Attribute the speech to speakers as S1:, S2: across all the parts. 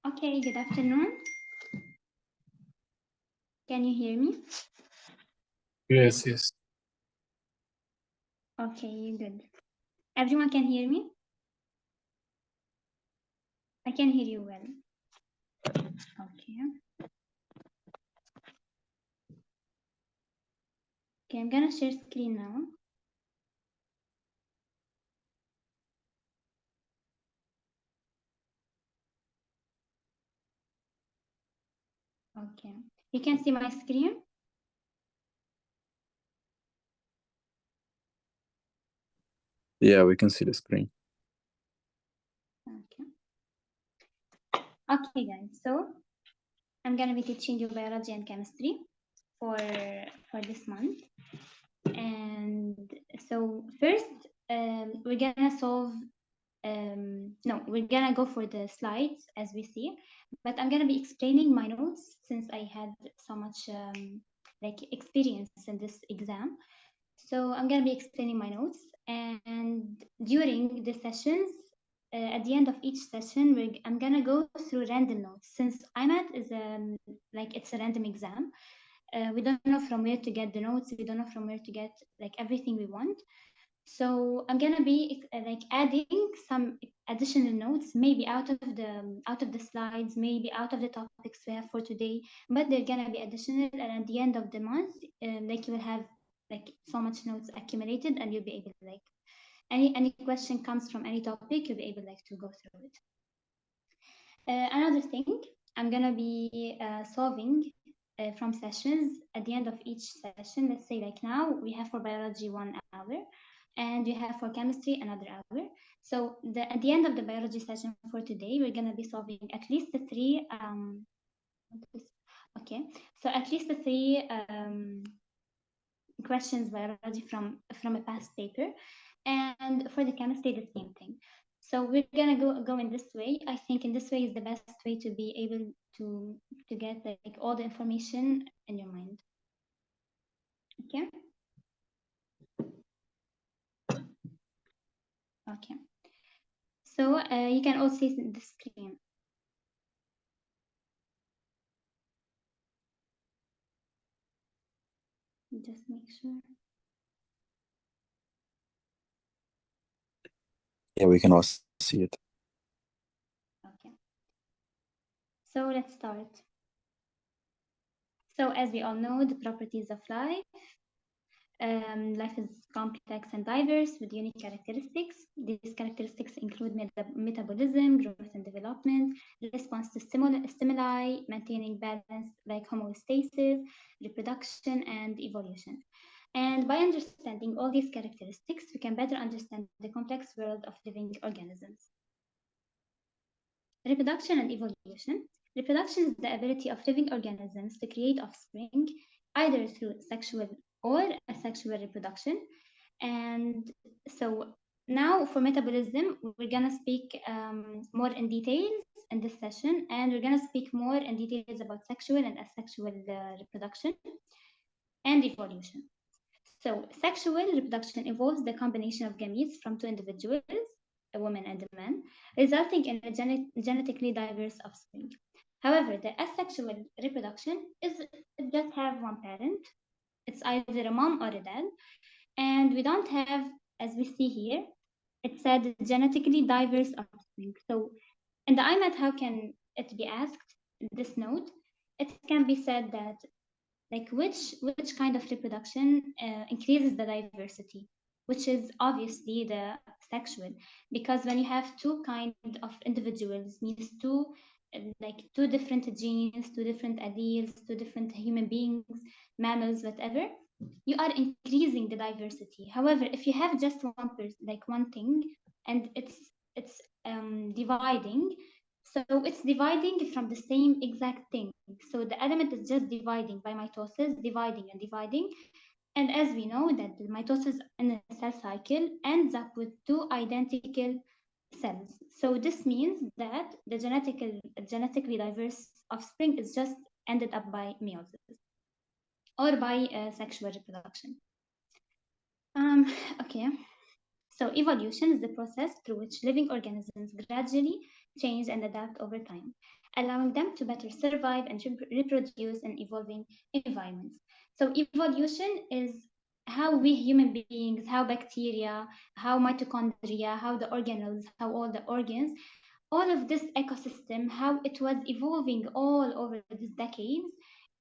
S1: Okay, good afternoon. Can you hear me?
S2: Yes, yes.
S1: Okay, good. Everyone can hear me? I can hear you well. Okay. Okay, I'm gonna share screen now. Okay. You can see my screen?
S2: Yeah, we can see the screen.
S1: Okay. Okay, guys. So I'm gonna be teaching you biology and chemistry for this month. And so first, we're gonna solve. No, we're gonna go for the slides as we see, but I'm gonna be explaining my notes since I had so much like experience in this exam. So I'm gonna be explaining my notes, and during the sessions, at the end of each session, I'm gonna go through random notes since Imat is like it's a random exam. We don't know from where to get the notes. We don't know from where to get like everything we want. So I'm gonna be like adding some additional notes, maybe out of the slides, maybe out of the topics we have for today, but they're gonna be additional. And at the end of the month, like you will have like so much notes accumulated, and you'll be able like any question comes from any topic, you'll be able like to go through it. Another thing, I'm gonna be solving from sessions at the end of each session. Let's say like now we have for biology 1 hour, and we have for chemistry another hour. So at the end of the biology session for today, we're gonna be solving at least the three. Okay, so at least the three questions biology from a past paper, and for the chemistry the same thing. So we're gonna go in this way. I think in this way is the best way to be able to get like all the information in your mind. Okay. Okay. So you can all see the screen. Just make sure.
S2: Yeah, we can all see it.
S1: Okay. So let's start. So as we all know, the properties of life. Life is complex and diverse with unique characteristics. These characteristics include metabolism, growth and development, response to stimuli, maintaining balance like homeostasis, reproduction, and evolution. And by understanding all these characteristics, we can better understand the complex world of living organisms. Reproduction and evolution. Reproduction is the ability of living organisms to create offspring, either through sexual or asexual reproduction. And so now for metabolism, we're gonna speak more in details in this session, and we're gonna speak more in details about sexual and asexual reproduction and evolution. So sexual reproduction involves the combination of gametes from two individuals, a woman and a man, resulting in a genetically diverse offspring. However, the asexual reproduction is just have one parent. It's either a mom or a dad, and we don't have, as we see here, it said genetically diverse offspring. So in the IMAT, how can it be asked? This note, it can be said that like which kind of reproduction increases the diversity, which is obviously the sexual, because when you have two kind of individuals, means two like two different genes, two different alleles, two different human beings, mammals, whatever, you are increasing the diversity. However, if you have just one person, like one thing, and it's dividing, so it's dividing from the same exact thing. So the element is just dividing by mitosis, dividing and dividing. And as we know that the mitosis in a cell cycle ends up with two identical cells. So this means that the genetically diverse offspring is just ended up by meiosis or by sexual reproduction. Okay. So evolution is the process through which living organisms gradually change and adapt over time. allowing them to better survive and reproduce in evolving environments. So evolution is how we human beings, how bacteria, how mitochondria, how the organelles, how all the organs, all of this ecosystem, how it was evolving all over these decades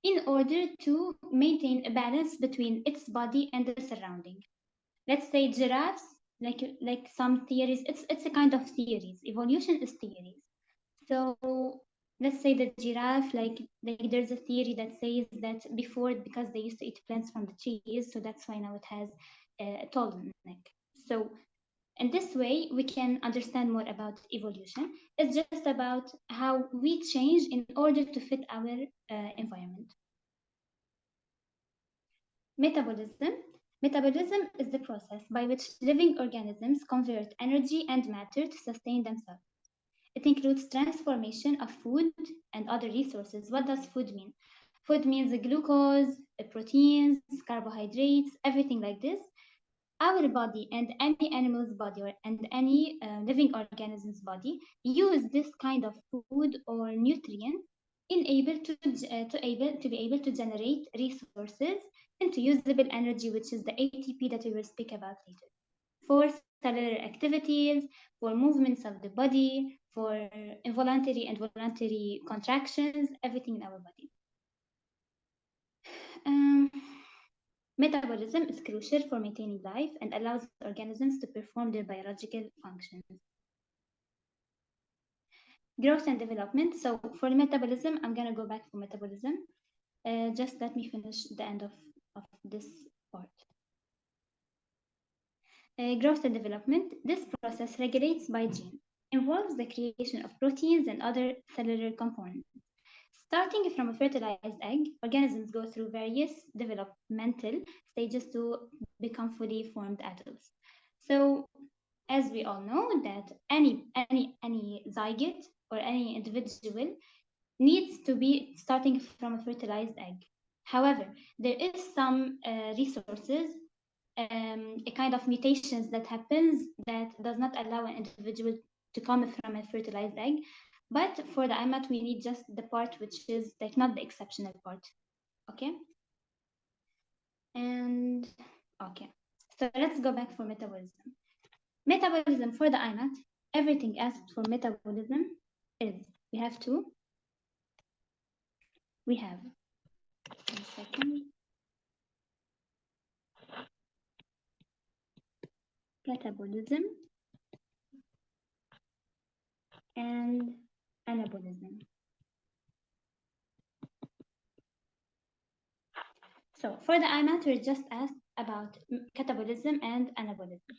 S1: in order to maintain a balance between its body and the surrounding. Let's say giraffes, like some theories, it's a kind of theories. Evolution is theories. So let's say the giraffe, like there's a theory that says that before, because they used to eat plants from the trees, so that's why now it has a tall neck. So in this way, we can understand more about evolution. It's just about how we change in order to fit our environment. Metabolism. Metabolism is the process by which living organisms convert energy and matter to sustain themselves. It includes transformation of food and other resources. What does food mean? Food means glucose, proteins, carbohydrates, everything like this. Our body and any animal's body and any living organism's body use this kind of food or nutrient in able to be able to generate resources into usable energy, which is the ATP that we will speak about later, for cellular activities, for movements of the body, for involuntary and voluntary contractions, everything in our body. Metabolism is crucial for maintaining life and allows organisms to perform their biological functions. Growth and development. So for metabolism, I'm going to go back to metabolism. Just let me finish the end of this part. Growth and development. This process regulates by gene, involves the creation of proteins and other cellular components. Starting from a fertilized egg, organisms go through various developmental stages to become fully formed adults. So, as we all know, that any zygote or any individual needs to be starting from a fertilized egg. However, there is some resources, a kind of mutations that happens that does not allow an individual to come from a fertilized egg. But for the Imat, we need just the part which is like not the exceptional part. Okay. And okay. So let's go back for metabolism. Metabolism for the Imat, everything asked for metabolism is we have 1 second. Catabolism and anabolism. So for the Imat, we're just asked about catabolism and anabolism.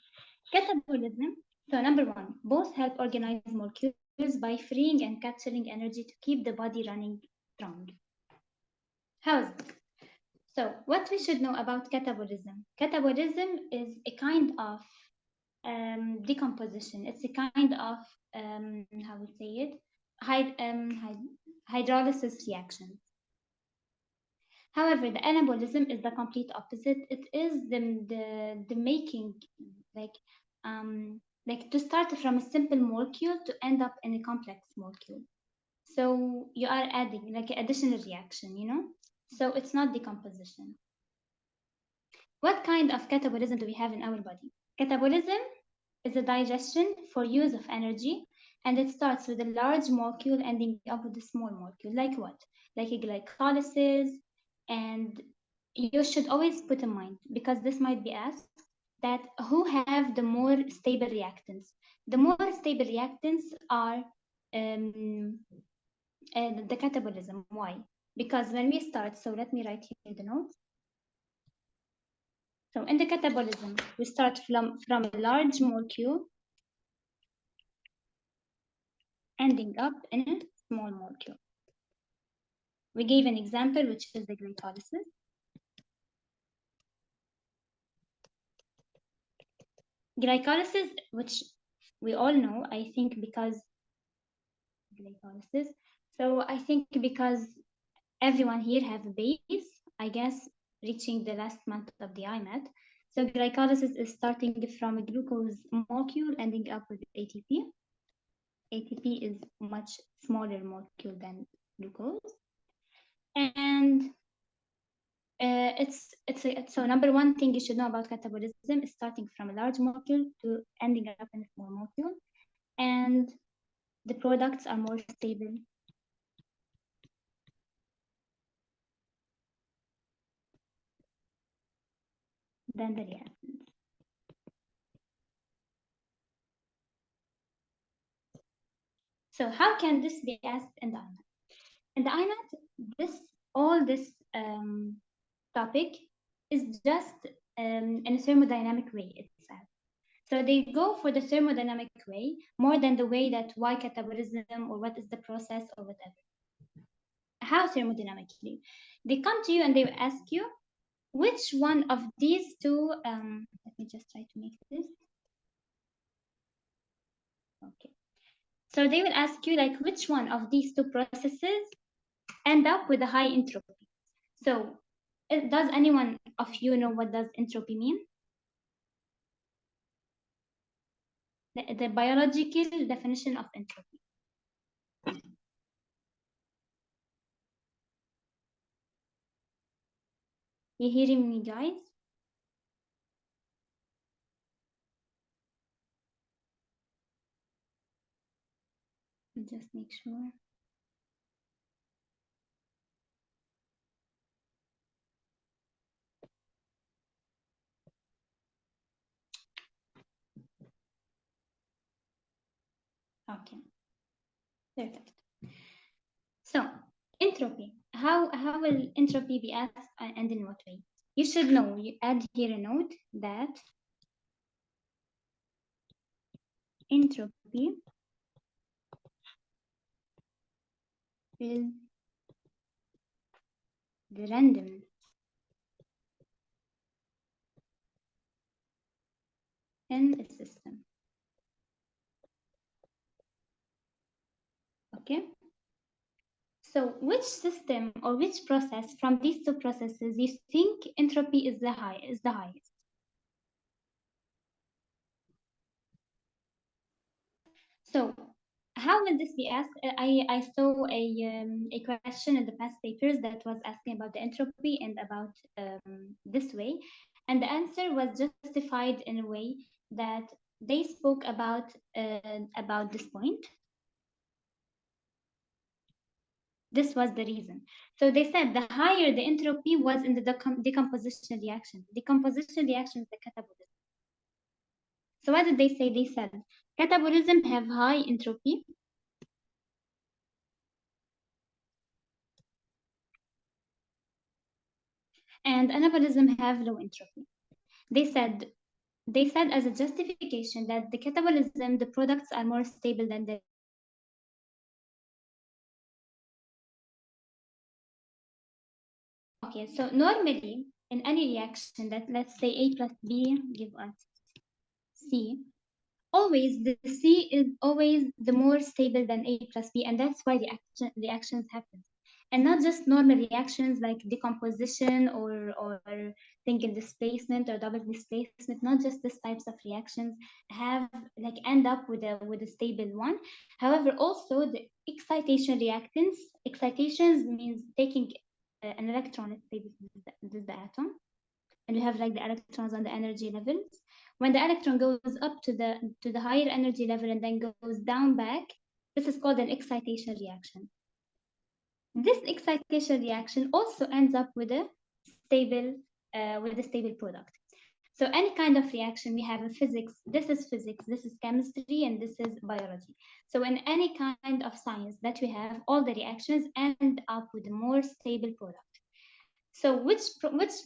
S1: Catabolism, so number 1, both help organize molecules by freeing and capturing energy to keep the body running strong. How is this? So what we should know about catabolism. Catabolism is a kind of decomposition. It's a kind of, how we say it, hydrolysis reaction. However, the anabolism is the complete opposite. It is the making, like to start from a simple molecule to end up in a complex molecule. So you are adding like an additional reaction, you know? So it's not decomposition. What kind of catabolism do we have in our body? Catabolism is a digestion for use of energy, and it starts with a large molecule ending up with a small molecule. Like what? Like a glycolysis. And you should always put in mind, because this might be asked, that who have the more stable reactants? The more stable reactants are the catabolism. Why? Because when we start, so let me write here the notes. So in the catabolism, we start from a large molecule ending up in a small molecule. We gave an example, which is the glycolysis. Glycolysis, which we all know, I think, because glycolysis. So I think because everyone here have a base, I guess, reaching the last month of the Imat. So glycolysis is starting from a glucose molecule ending up with ATP. ATP is much smaller molecule than glucose, and so number one thing you should know about catabolism is starting from a large molecule to ending up in a small molecule, and the products are more stable than the reactants. So how can this be asked in the IMAT? In the IMAT, all this topic is just in a thermodynamic way itself. So they go for the thermodynamic way more than the way that why catabolism or what is the process or whatever. How thermodynamically? They come to you and they will ask you which one of these two, let me just try to make this. Okay. So they will ask you like which one of these two processes end up with a high entropy. So does anyone of you know what does entropy mean? The biological definition of entropy. You hearing me, guys? Just make sure. Okay, perfect. So entropy. How will entropy be asked and in what way? You should know. You add here a note that entropy is the randomness in a system. Okay. So which system or which process from these two processes you think entropy is the highest? So how will this be asked? I saw a question in the past papers that was asking about the entropy and about this way, and the answer was justified in a way that they spoke about this point. This was the reason. So they said the higher the entropy was in the decomposition reaction. Decomposition reaction is the catabolism. So what did they say? They said catabolism have high entropy and anabolism have low entropy. They said as a justification that the catabolism, the products are more stable than the. Okay, so normally in any reaction that let's say A plus B give us C, always the C is always the more stable than A plus B, and that's why the reactions happen. And not just normal reactions like decomposition or single displacement or double displacement, not just these types of reactions have like end up with a stable one. However, also the excitation reactants, excitations means taking an electron, let's say this is the atom, and you have like the electrons on the energy levels. When the electron goes up to the higher energy level and then goes down back, this is called an excitation reaction. This excitation reaction also ends up with a stable product. So any kind of reaction we have in physics, this is chemistry, and this is biology. So in any kind of science that we have, all the reactions end up with a more stable product. So which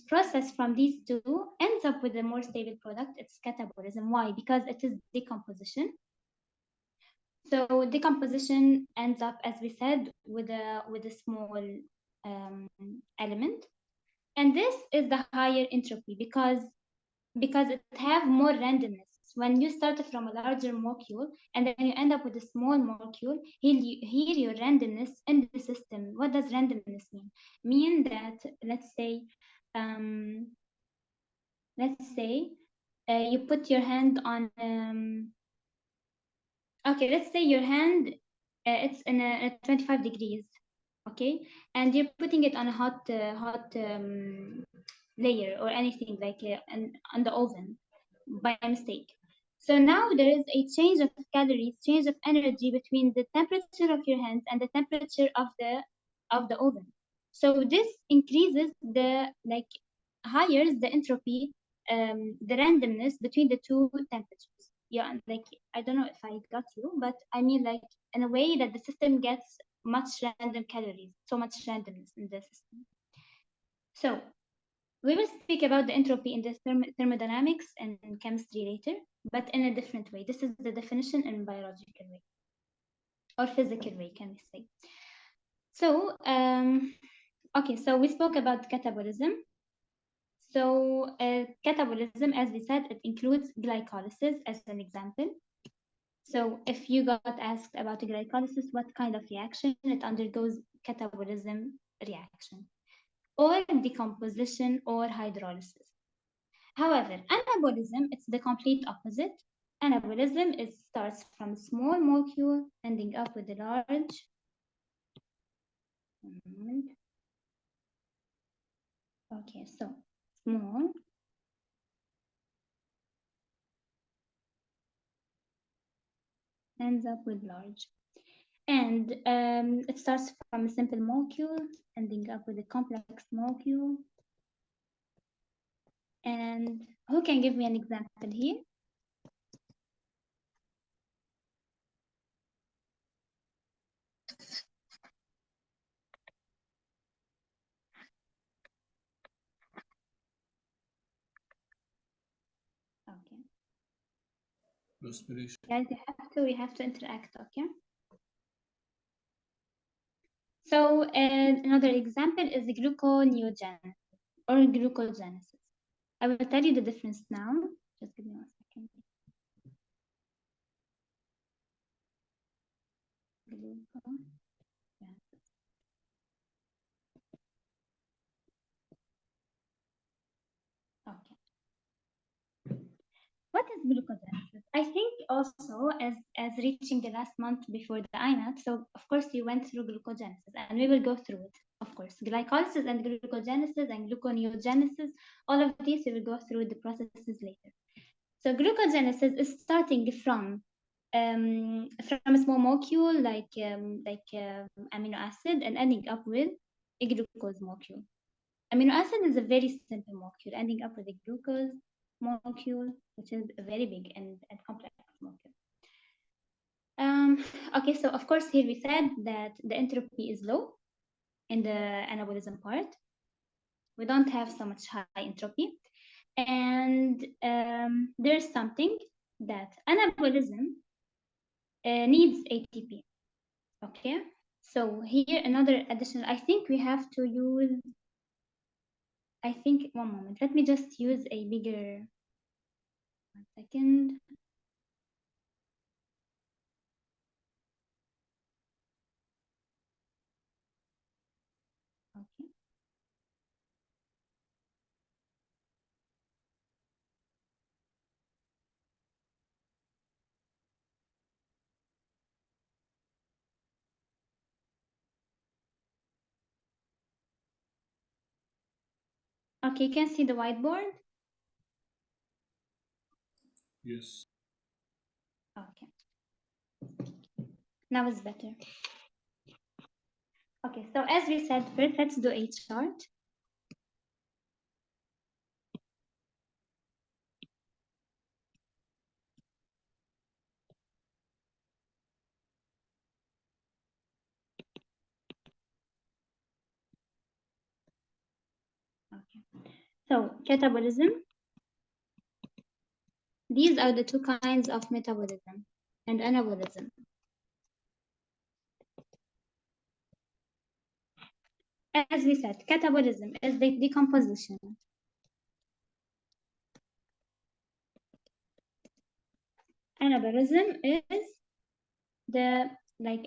S1: process from these two ends up with a more stable product? It's catabolism. Why? Because it is decomposition. So decomposition ends up, as we said, with a small element, and this is the higher entropy because it have more randomness. When you start from a larger molecule and then you end up with a small molecule, here your randomness in the system. What does randomness mean? Mean that um, let's say you put your hand on Okay, let's say your hand, it's in a 25 degrees, okay, and you're putting it on a hot layer or anything like on the oven by mistake. So now there is a change of calories, change of energy between the temperature of your hands and the temperature of the oven. So this increases the like higher the entropy, the randomness between the two temperatures. Yeah, like I don't know if I got you, but I mean like in a way that the system gets much random calories, so much randomness in the system. So we will speak about the entropy in the thermodynamics and chemistry later, but in a different way. This is the definition in biological way or physical way, can we say? So, okay, so we spoke about catabolism. So, catabolism, as we said, it includes glycolysis as an example. So, if you got asked about glycolysis, what kind of reaction it undergoes? Catabolism reaction, or decomposition, or hydrolysis. However, anabolism, it's the complete opposite. Anabolism starts from a small molecule ending up with a large. Okay, so small ends up with large. And it starts from a simple molecule ending up with a complex molecule. And who can give me an example here? Okay.
S2: Respiration.
S1: Guys, we have to interact, okay? So another example is the gluconeogenesis or glucogenesis. I will tell you the difference now. Just give me 1 second. Glucogenesis. Okay. What is glucogenesis? I think also as reaching the last month before the Imat, so of course you went through glucogenesis and we will go through it, of course. Glycolysis and glucogenesis and gluconeogenesis, all of these we will go through the processes later. So glucogenesis is starting from a small molecule like amino acid and ending up with a glucose molecule. Amino acid is a very simple molecule, ending up with a glucose molecule, which is a very big and complex molecule. Okay, so of course here we said that the entropy is low in the anabolism part. We don't have so much high entropy. And there's something that anabolism needs ATP. Okay, so here another additional, I think we have to use, I think, one moment, let me just use a bigger, 1 second. Okay. Okay, you can see the whiteboard?
S2: Yes.
S1: Okay. Now it's better. Okay, so as we said, first let's do a chart. Okay. So catabolism. These are the two kinds of metabolism and anabolism. As we said, catabolism is the decomposition. Anabolism is the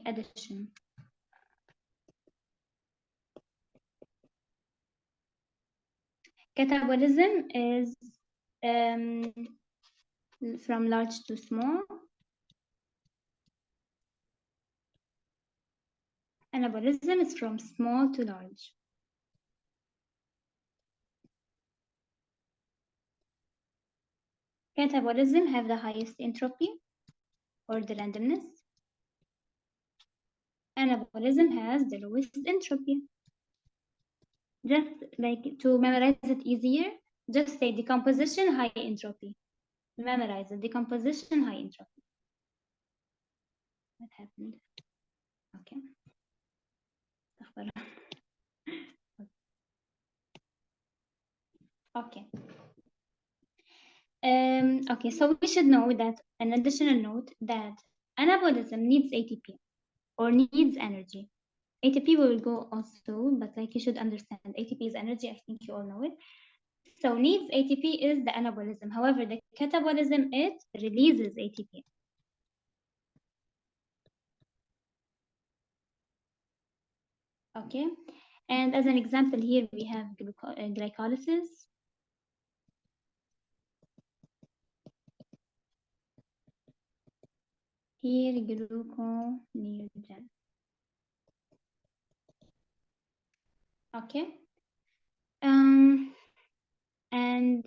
S1: addition. Catabolism is from large to small. Anabolism is from small to large. Catabolism have the highest entropy or the randomness. Anabolism has the lowest entropy. Just like to memorize it easier, just say decomposition, high entropy. Memorize it, decomposition, high entropy. What happened? Okay. Okay. Okay, so we should know that an additional note that anabolism needs ATP or needs energy. ATP we will go also, but like you should understand ATP is energy. I think you all know it. So needs ATP is the anabolism. However, the catabolism, it releases ATP. Okay, and as an example here we have glycolysis. Here gluconeogen. Okay. And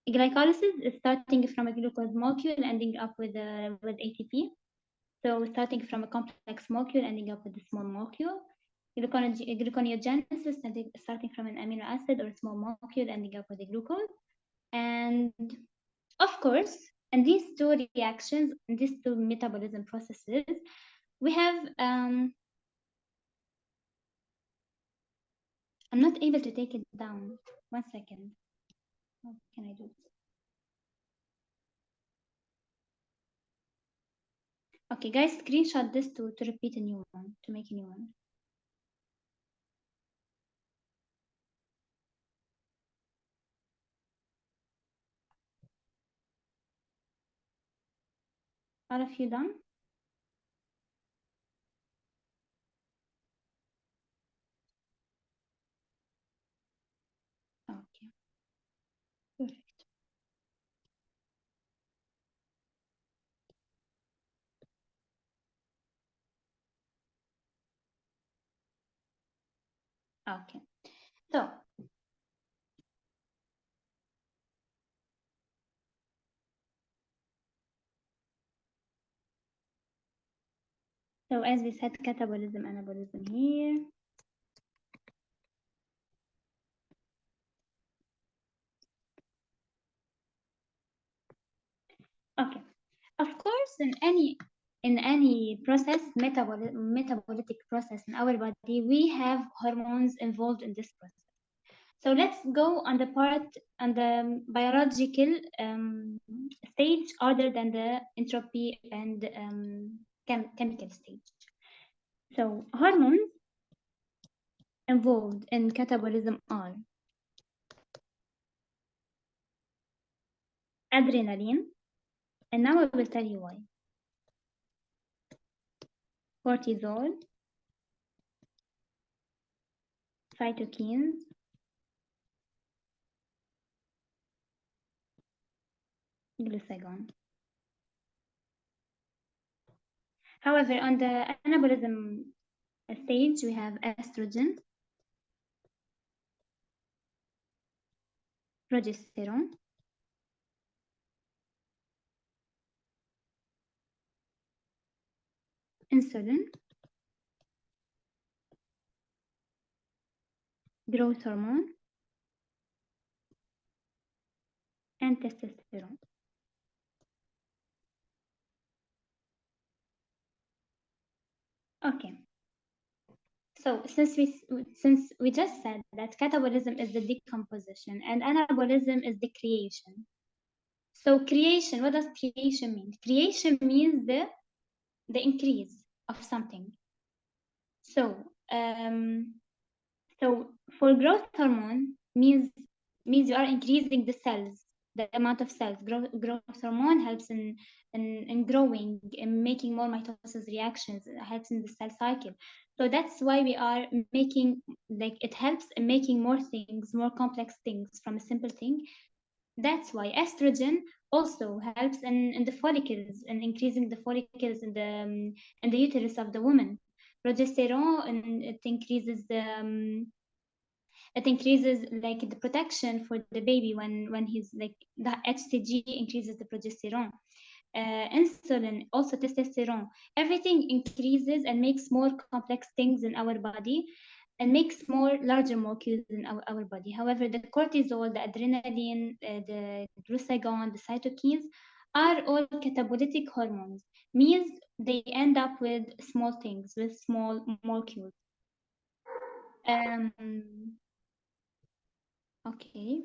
S1: glycolysis is starting from a glucose molecule ending up with ATP. So starting from a complex molecule ending up with a small molecule. Gluconeogenesis starting from an amino acid or a small molecule ending up with a glucose. And of course, in these two reactions, in these two metabolism processes, we have I'm not able to take it down. 1 second. How can I do this? Okay, guys, screenshot this to repeat a new one, to make a new one. All of you done? Okay, perfect. Okay, so as we said, catabolism, anabolism here. Okay, of course, in any process, metabolic process in our body, we have hormones involved in this process. So let's go on the biological stage other than the entropy and chemical stage. So hormones involved in catabolism are adrenaline, and now I will tell you why. Cortisol, cytokines, glucagon. However, on the anabolism stage, we have estrogen, progesterone, insulin, growth hormone, and testosterone. Okay. So since we just said that catabolism is the decomposition and anabolism is the creation. So creation, what does creation mean? Creation means the increase of something. So so for growth hormone means you are increasing the cells, the amount of cells. Growth hormone helps in growing, in making more mitosis reactions. It helps in the cell cycle. So that's why we are making, like, it helps in making more things, more complex things from a simple thing. That's why estrogen also helps in the follicles and increasing the follicles in the uterus of the woman. Progesterone, and it increases like the protection for the baby when he's like the HCG increases the progesterone. Insulin, also testosterone, everything increases and makes more complex things in our body and makes more larger molecules in our body. However, the cortisol, the adrenaline, the glucagon, the cytokines are all catabolistic hormones, means they end up with small things, with small molecules. Um, okay.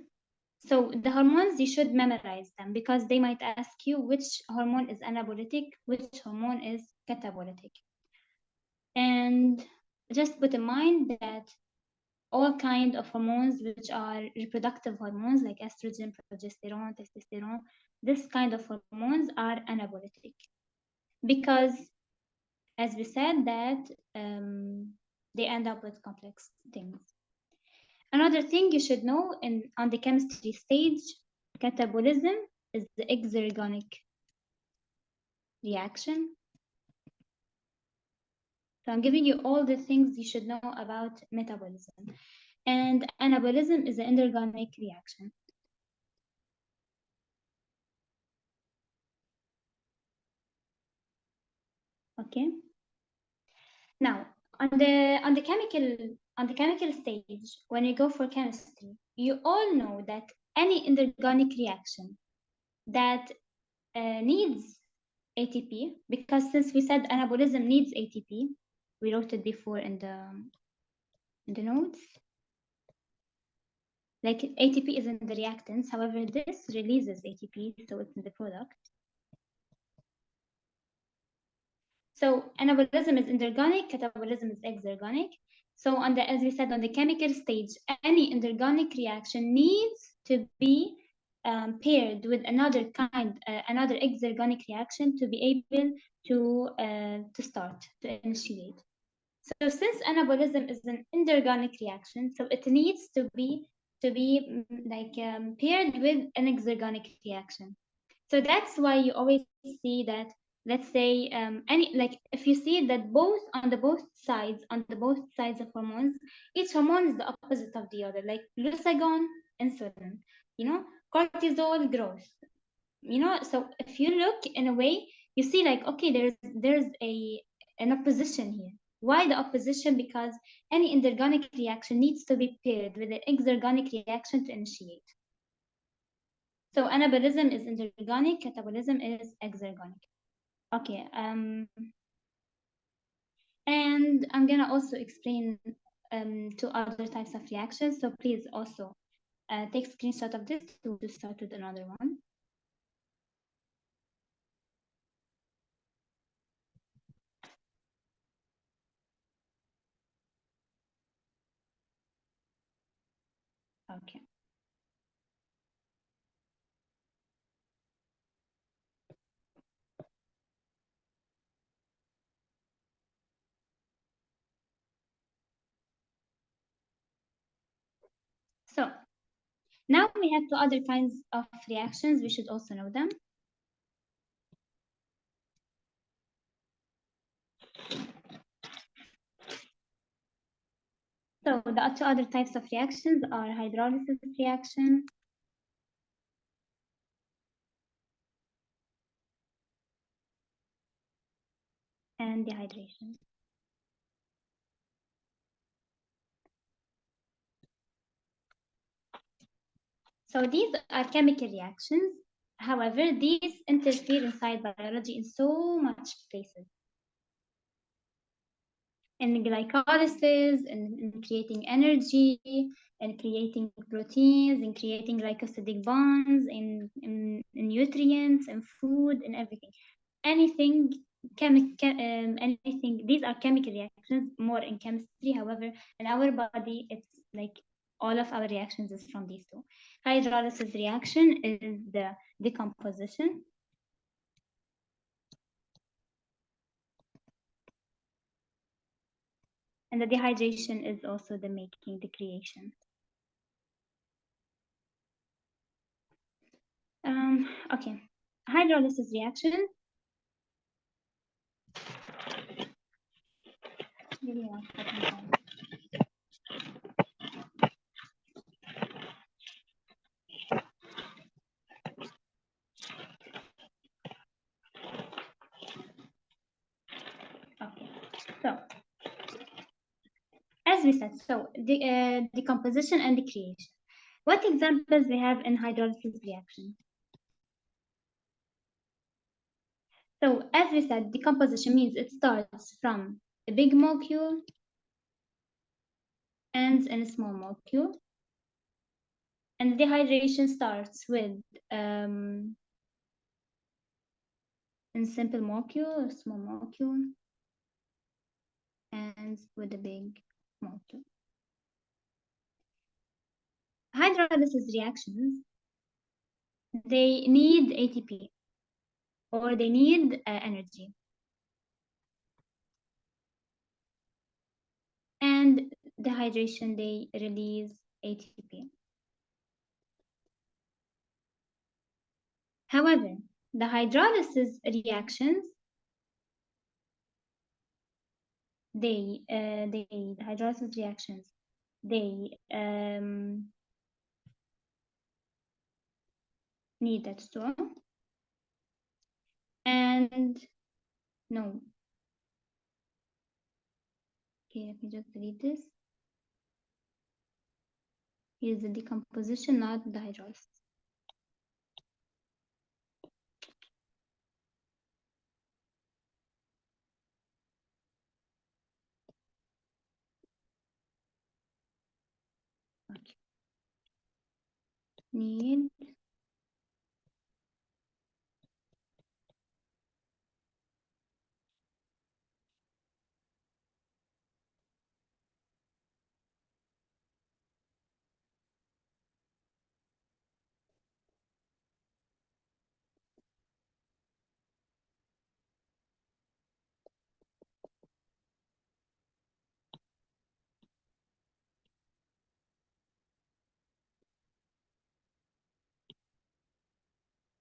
S1: So the hormones, you should memorize them because they might ask you which hormone is anabolic, which hormone is catabolic. And just put in mind that all kind of hormones which are reproductive hormones like estrogen, progesterone, testosterone, this kind of hormones are anabolic because, as we said, that they end up with complex things. Another thing you should know on the chemistry stage, catabolism is the exergonic reaction. So I'm giving you all the things you should know about metabolism. And anabolism is the endergonic reaction. Okay. Now, on the chemical stage, when you go for chemistry, you all know that any endergonic reaction that needs ATP, because since we said anabolism needs ATP, we wrote it before in the notes. Like ATP is in the reactants, however, this releases ATP, so it's in the product. So anabolism is endergonic, catabolism is exergonic. So as we said, on the chemical stage, any endergonic reaction needs to be paired with another exergonic reaction to be able to start, to initiate. So since anabolism is an endergonic reaction, so it needs to be paired with an exergonic reaction. So that's why you always see that, let's say, if you see that both sides of hormones, each hormone is the opposite of the other, like glucagon, insulin, cortisol, growth, so if you look in a way, you see like, okay, there's an opposition here. Why the opposition? Because any endergonic reaction needs to be paired with an exergonic reaction to initiate. So anabolism is endergonic, catabolism is exergonic. Okay, and I'm gonna also explain two other types of reactions. So please also take screenshot of this to start with another one. Okay. So now we have two other kinds of reactions. We should also know them. So the two other types of reactions are hydrolysis reaction and dehydration. So these are chemical reactions. However, these interfere inside biology in so much places. In glycolysis, in creating energy, in creating proteins, in creating glycosidic bonds, in nutrients, in food, in everything. Anything anything, these are chemical reactions more in chemistry. However, in our body, it's like all of our reactions is from these two. Hydrolysis reaction is the decomposition. And the dehydration is also the making, the creation. Okay. Hydrolysis reaction. Give me 1 second. Okay. So, as we said, the decomposition and the creation. What examples we have in hydrolysis reaction? So, as we said, decomposition means it starts from a big molecule, ends in a small molecule, and dehydration starts with in simple molecule, a small molecule, ends with a big molecule. Hydrolysis reactions, they need ATP or they need energy. And dehydration, they release ATP. However, the hydrolysis reactions, the hydrolysis reactions, they need H2O. And no. Okay, let me just delete this. Here's the decomposition, not the hydrolysis. Okay. Need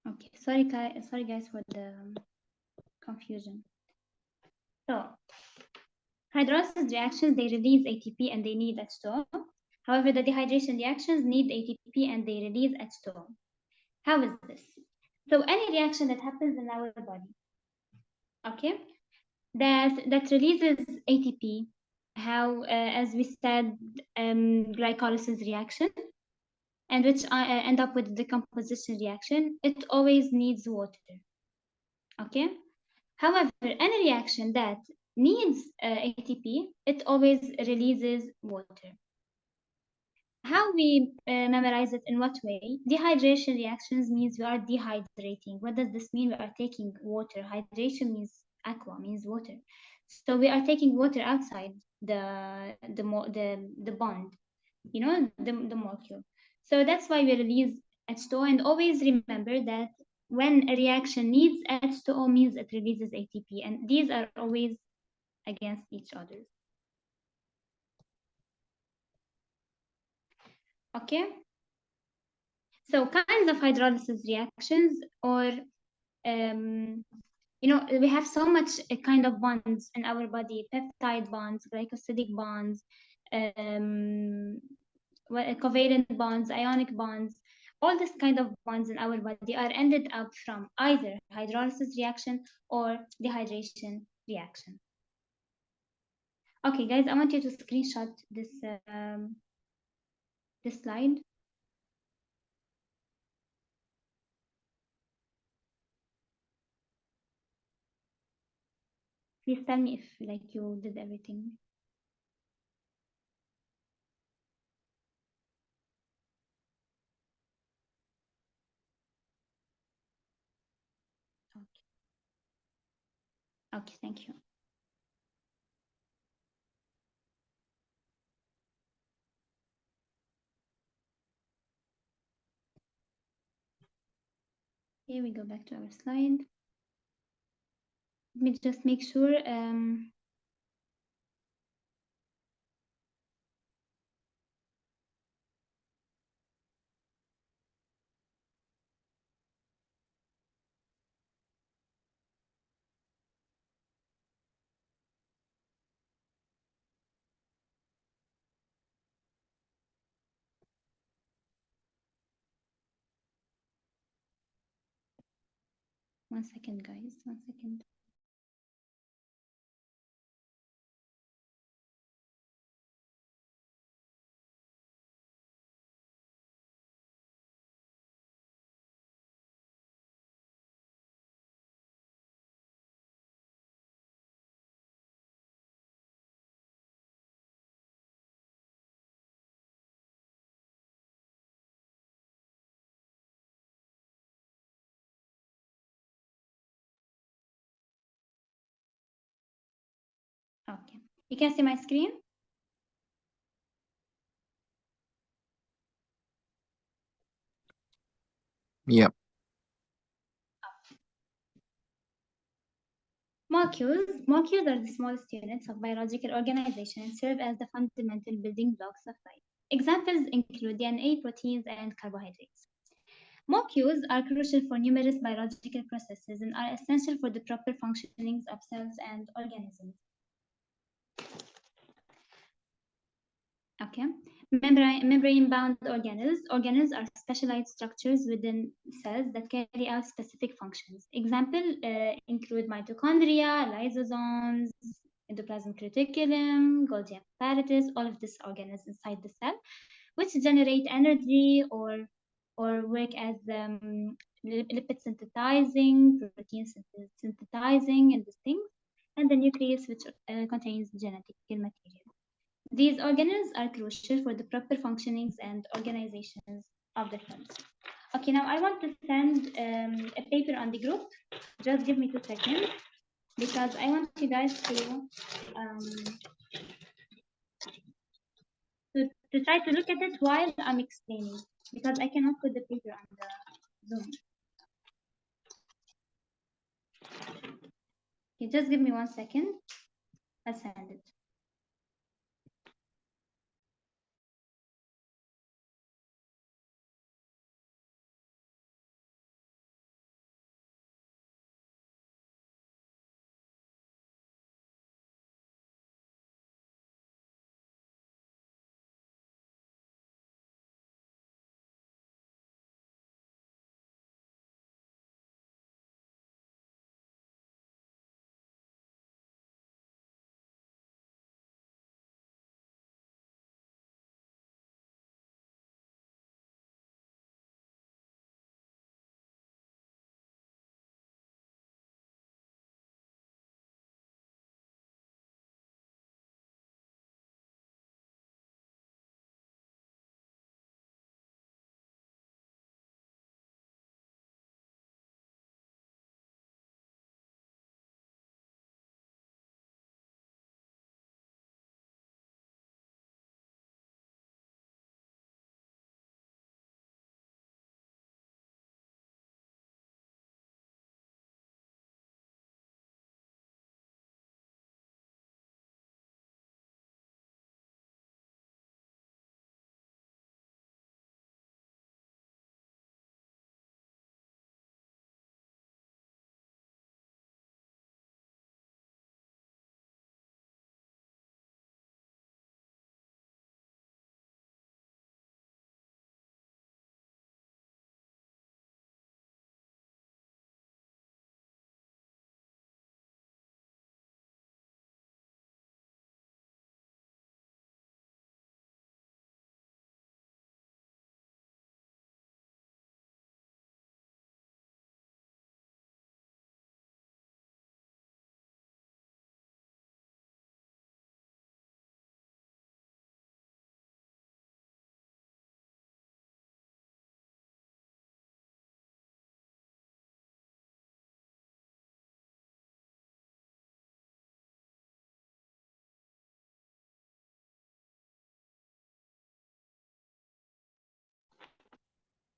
S1: Okay, sorry guys for the confusion. So hydrolysis reactions, they release ATP and they need H2O. However, the dehydration reactions need ATP and they release H2O. How is this? So any reaction that happens in our body, okay, that releases ATP, how as we said, glycolysis reaction, and which end up with decomposition reaction, it always needs water. Okay. However, any reaction that needs ATP, it always releases water. How we memorize it, in what way? Dehydration reactions means we are dehydrating. What does this mean? We are taking water. Hydration means aqua, means water. So we are taking water outside the bond, you know, the molecule. So that's why we release H2O. And always remember that when a reaction needs H2O means it releases ATP, and these are always against each other. Okay. So kinds of hydrolysis reactions, or you know, we have so much kind of bonds in our body: peptide bonds, glycosidic bonds, covalent bonds, ionic bonds. All this kind of bonds in our body are ended up from either hydrolysis reaction or dehydration reaction. Okay, guys, I want you to screenshot this slide. Please tell me if like you did everything. Okay. Okay, thank you. Here we go back to our slide. Let me just make sure. 1 second, guys. 1 second. Okay. You can see my screen?
S2: Yep.
S1: Molecules are the smallest units of biological organization and serve as the fundamental building blocks of life. Examples include DNA, proteins, and carbohydrates. Molecules are crucial for numerous biological processes and are essential for the proper functionings of cells and organisms. Okay. Membrane-bound organelles. Organelles are specialized structures within cells that carry out specific functions. Examples include mitochondria, lysosomes, endoplasmic reticulum, Golgi apparatus, all of these organelles inside the cell, which generate energy or work as lipid synthesizing, protein synthesizing, and these things, and the nucleus, which contains genetic material. These organelles are crucial for the proper functionings and organizations of the cells. Okay, now I want to send a paper on the group. Just give me 2 seconds because I want you guys to try to look at it while I'm explaining because I cannot put the paper on the Zoom. Okay, just give me 1 second. I'll send it.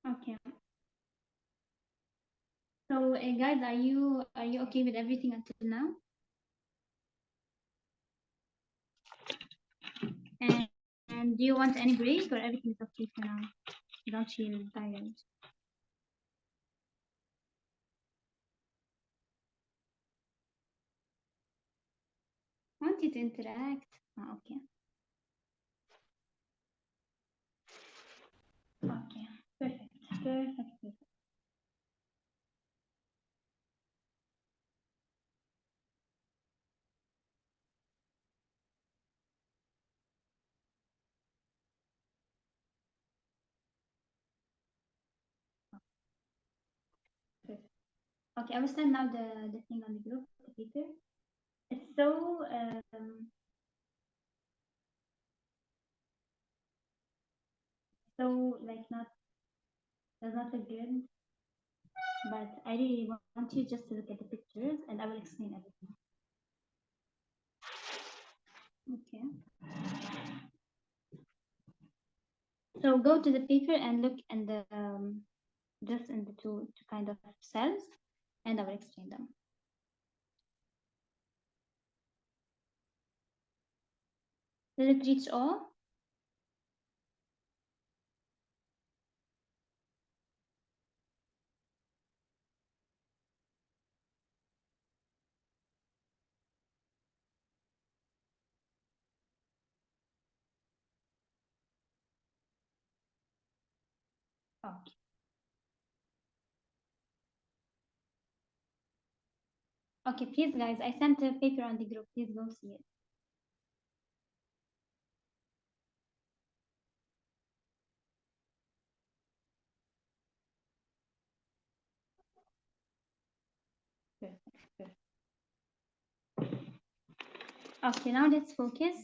S1: Okay. So, guys, are you okay with everything until now? And, and do you want any break or everything is okay for now? You don't feel tired? I want you to interact. Oh, okay. Okay. Perfect. Perfect. Perfect. Okay, I will send now the thing on the group, the paper. It's so like does not look good, but I really want you just to look at the pictures and I will explain everything. Okay. So go to the paper and look in the just in the two kind of cells, and I will explain them. Did it reach all? Okay. Okay, please guys, I sent a paper on the group. Please go see it. Perfect. Okay, now let's focus.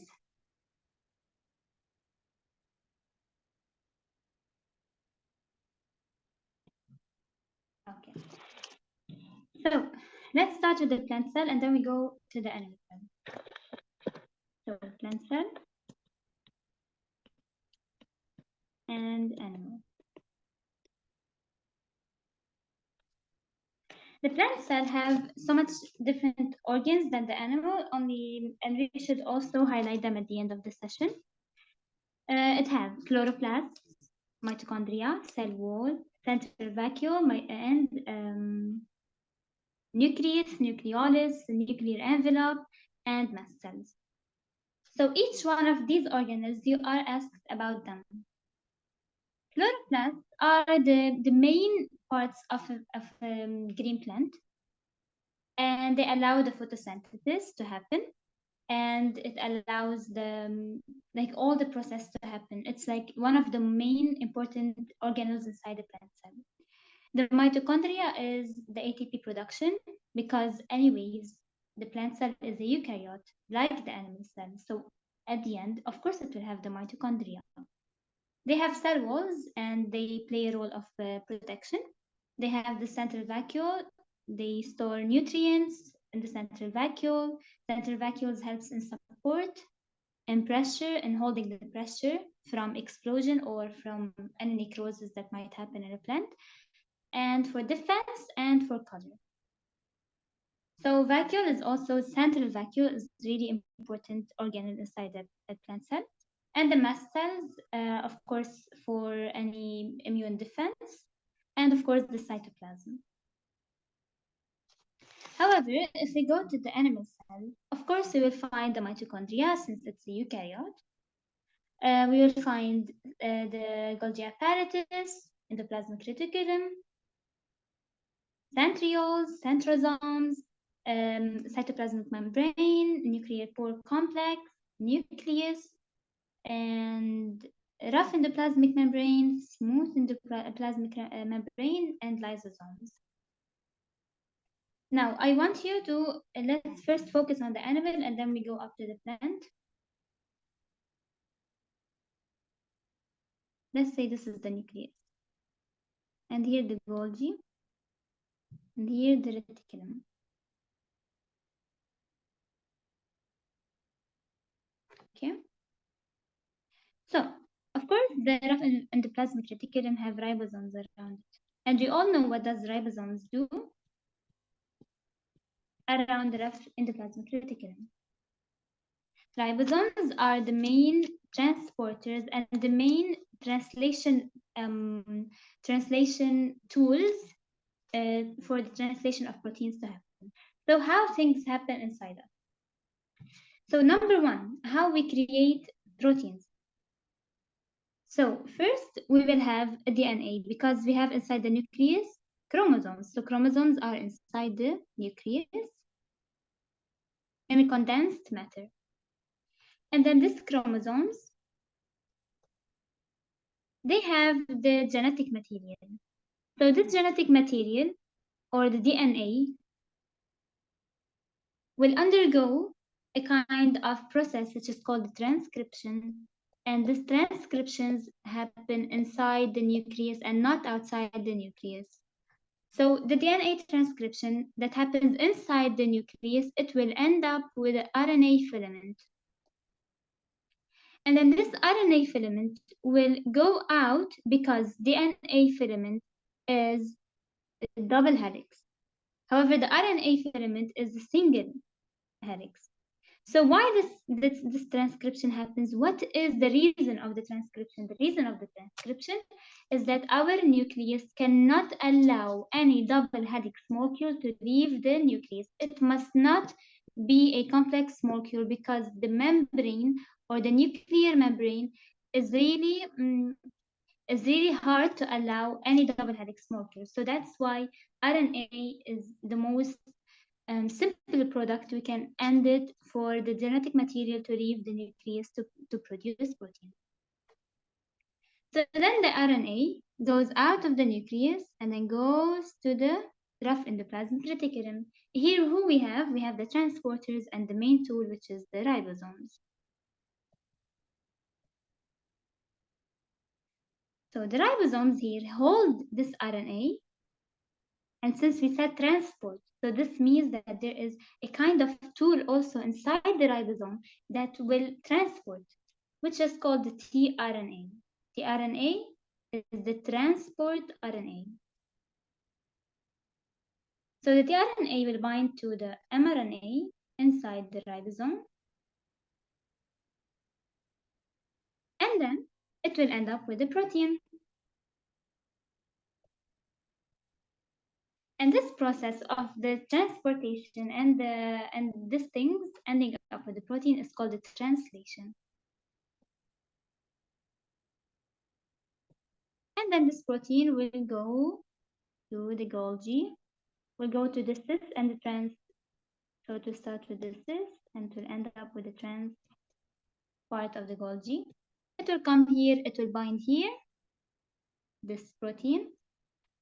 S1: Okay. So let's start with the plant cell and then we go to the animal cell. So plant cell and animal. The plant cell have so much different organs than the animal, only, and we should also highlight them at the end of the session. It has chloroplast, mitochondria, cell wall, central vacuole, and nucleus, nucleolus, nuclear envelope, and mast cells. So each one of these organelles, you are asked about them. Chloroplasts are the main parts of a green plant, and they allow the photosynthesis to happen, and it allows like all the process to happen. It's like one of the main important organelles inside the plant cell. The mitochondria is the ATP production because anyways, the plant cell is a eukaryote like the animal cell. So at the end, of course, it will have the mitochondria. They have cell walls and they play a role of protection. They have the central vacuole. They store nutrients in the central vacuole. Central vacuoles helps in support and pressure and holding the pressure from explosion or from any necrosis that might happen in a plant, and for defense and for color. So vacuole is also central vacuole is really important organ inside a plant cell. And the mast cells, of course, for any immune defense, and of course the cytoplasm. However, if we go to the animal cell, of course we will find the mitochondria since it's a eukaryote. We will find the Golgi apparatus, endoplasmic reticulum, centrioles, centrosomes, cytoplasmic membrane, nuclear pore complex, nucleus, and rough endoplasmic membrane, smooth endoplasmic membrane, and lysosomes. Now, I want you to, let's first focus on the animal and then we go up to the plant. Let's say this is the nucleus. And here the Golgi, and here the reticulum. Okay. So, of course, the rough endoplasmic reticulum have ribosomes around it. And we all know what does ribosomes do around the rough endoplasmic reticulum. Ribosomes are the main transporters and the main translation tools for the translation of proteins to happen. So how things happen inside us. So number one, how we create proteins. So first we will have a DNA because we have inside the nucleus chromosomes. So chromosomes are inside the nucleus in a condensed matter. And then these chromosomes, they have the genetic material. So this genetic material or the DNA will undergo a kind of process which is called transcription. And these transcriptions happen inside the nucleus and not outside the nucleus. So the DNA transcription that happens inside the nucleus, it will end up with an RNA filament. And then this RNA filament will go out because DNA filament is a double helix. However, the RNA filament is a single helix. So why this transcription happens? What is the reason of the transcription? The reason of the transcription is that our nucleus cannot allow any double helix molecule to leave the nucleus. It must not be a complex molecule because the membrane or the nuclear membrane is really hard to allow any double helix molecule. So that's why RNA is the most simple product we can end it for the genetic material to leave the nucleus to produce protein. So then the RNA goes out of the nucleus and then goes to the rough endoplasmic reticulum. Here who we have? We have the transporters and the main tool, which is the ribosomes. So the ribosomes here hold this RNA. And since we said transport, so this means that there is a kind of tool also inside the ribosome that will transport, which is called the tRNA. tRNA is the transport RNA. So the tRNA will bind to the mRNA inside the ribosome. And then it will end up with the protein. And this process of the transportation and these things ending up with the protein is called the translation. And then this protein will go to the Golgi, will go to the cis and the trans. So to start with the cis and to end up with the trans part of the Golgi. It will come here, it will bind here, this protein,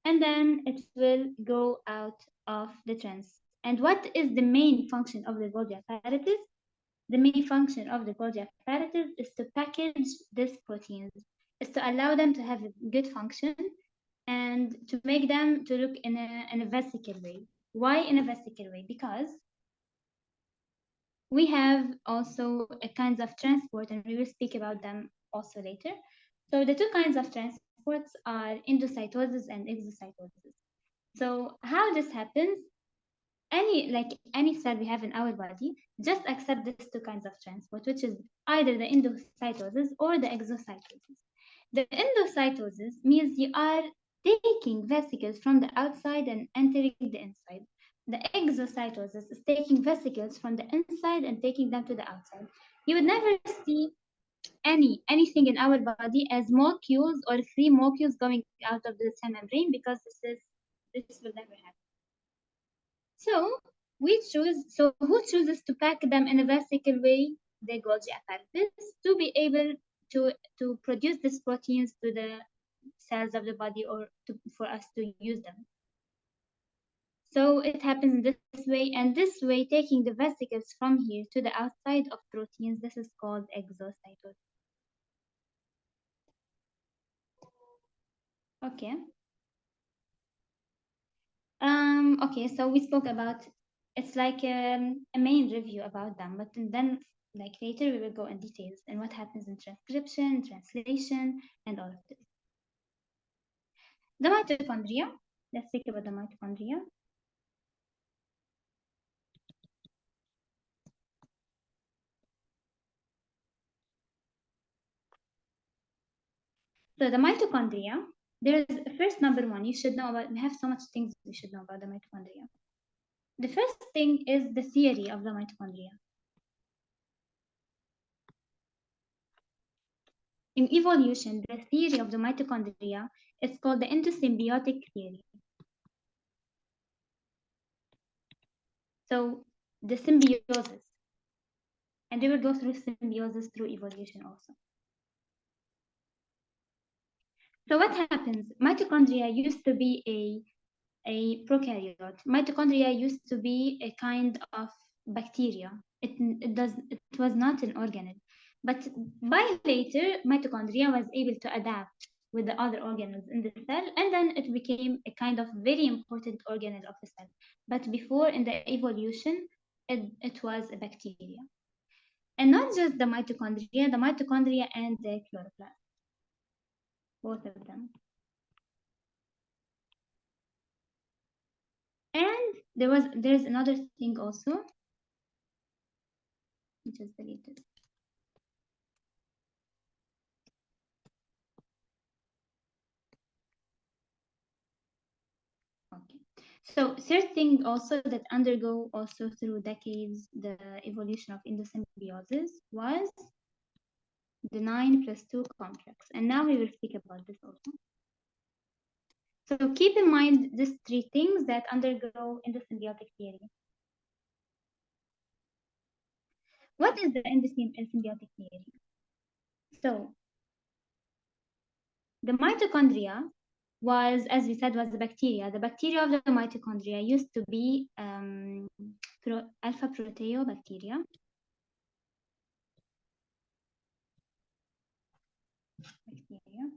S1: and then it will go out of the trans. And what is the main function of the Golgi apparatus? The main function of the Golgi apparatus is to package these proteins, is to allow them to have a good function and to make them to look in a vesicle way. Why in a vesicle way? Because we have also a kinds of transport, and we will speak about them also later. So the two kinds of transports are endocytosis and exocytosis. So how this happens, any cell we have in our body just accept these two kinds of transport, which is either the endocytosis or the exocytosis. The endocytosis means you are taking vesicles from the outside and entering the inside. The exocytosis is taking vesicles from the inside and taking them to the outside. You would never see anything in our body as molecules or free molecules going out of the cell membrane, because this will never happen. So who chooses to pack them in a vesicle way? The Golgi apparatus, to be able to produce these proteins to the cells of the body, or for us to use them. So it happens in this way, and this way taking the vesicles from here to the outside of proteins, this is called exocytosis. Okay. Okay, so we spoke about, it's like a main review about them, but then like later we will go in details and what happens in transcription, translation, and all of this. The mitochondria. Let's speak about the mitochondria. So the mitochondria, there is first number one, you should know about, we have so much things we should know about the mitochondria. The first thing is the theory of the mitochondria. In evolution, the theory of the mitochondria is called the endosymbiotic theory. So the symbiosis, and we will go through symbiosis through evolution also. So what happens? Mitochondria used to be a prokaryote. Mitochondria used to be a kind of bacteria. It was not an organelle. But by later, mitochondria was able to adapt with the other organelles in the cell, and then it became a kind of very important organelle of the cell. But before, in the evolution, it was a bacteria. And not just the mitochondria and the chloroplast, both of them. And there's another thing also, just deleted. Okay. So third thing also that undergo also through decades the evolution of endosymbiosis was the 9+2 complex. And now we will speak about this also. So keep in mind these three things that undergo endosymbiotic theory. What is the endosymbiotic theory? So the mitochondria was, as we said, was the bacteria. The bacteria of the mitochondria used to be alpha proteobacteria. Bacteria.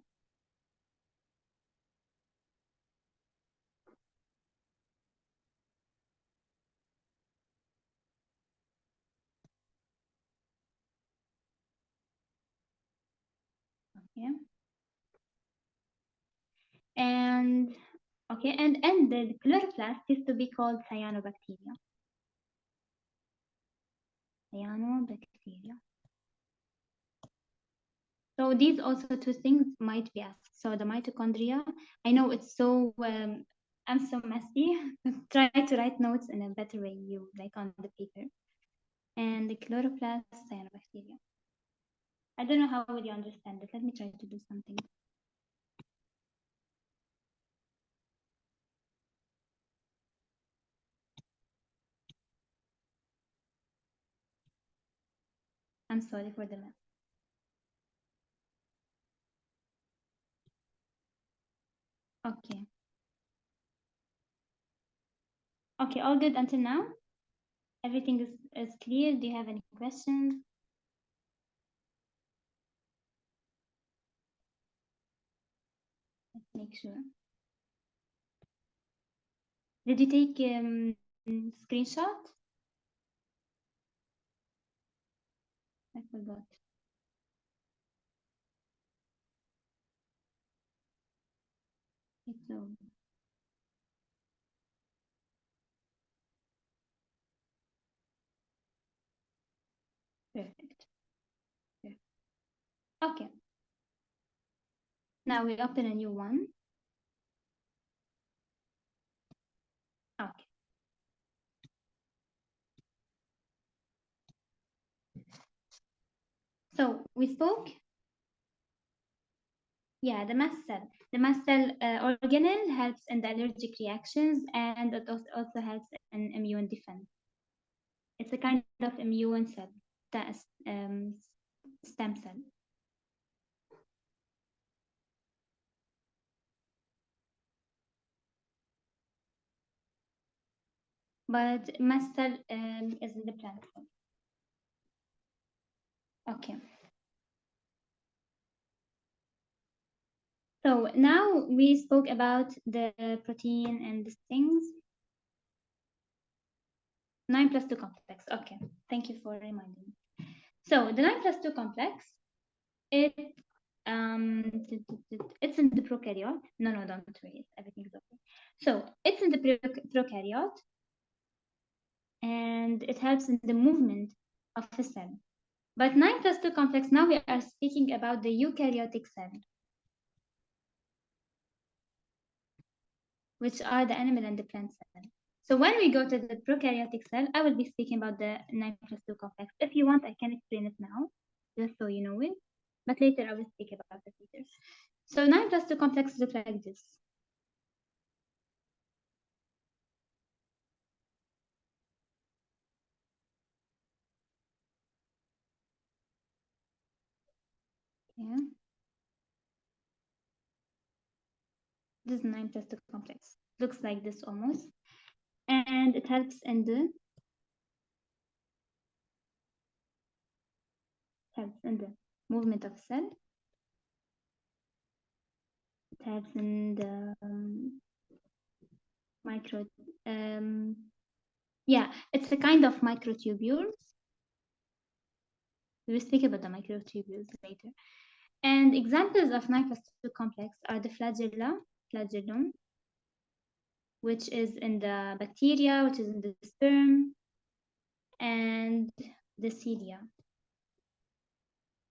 S1: Okay. And okay, and the chloroplast used to be called cyanobacteria. Cyanobacteria. So these also two things might be asked. So the mitochondria, I know it's so I'm so messy. Try to write notes in a better way, you like on the paper. And the chloroplast cyanobacteria. I don't know how will you understand it. Let me try to do something. I'm sorry for the mess. Okay. Okay, all good until now? Everything is clear? Do you have any questions? Let's make sure. Did you take screenshot? I forgot. It's over. Perfect. Perfect. Okay. Now we open a new one. Okay. So we spoke. Yeah, the mast cell. The mast cell organelle helps in the allergic reactions, and it also helps in immune defense. It's a kind of immune cell, that's stem cell. But mast cell is in the plant cell. Okay. So now we spoke about the protein and these things. 9+2 complex. Okay, thank you for reminding me. So the 9+2 complex, it's in the prokaryote. No, don't worry, everything's okay. So it's in the prokaryote, and it helps in the movement of a cell. But 9+2 complex, now we are speaking about the eukaryotic cell, which are the animal and the plant cell. So when we go to the prokaryotic cell, I will be speaking about the 9+2 complex. If you want, I can explain it now, just so you know it. But later I will speak about it later. So 9+2 complex look like this. Yeah. is 9 plus 2 complex. Looks like this almost. And it helps in the movement of cell. It helps in the yeah, it's a kind of microtubules. We will speak about the microtubules later. And examples of 9 plus 2 complex are the flagellum, which is in the bacteria, which is in the sperm, and the cilia.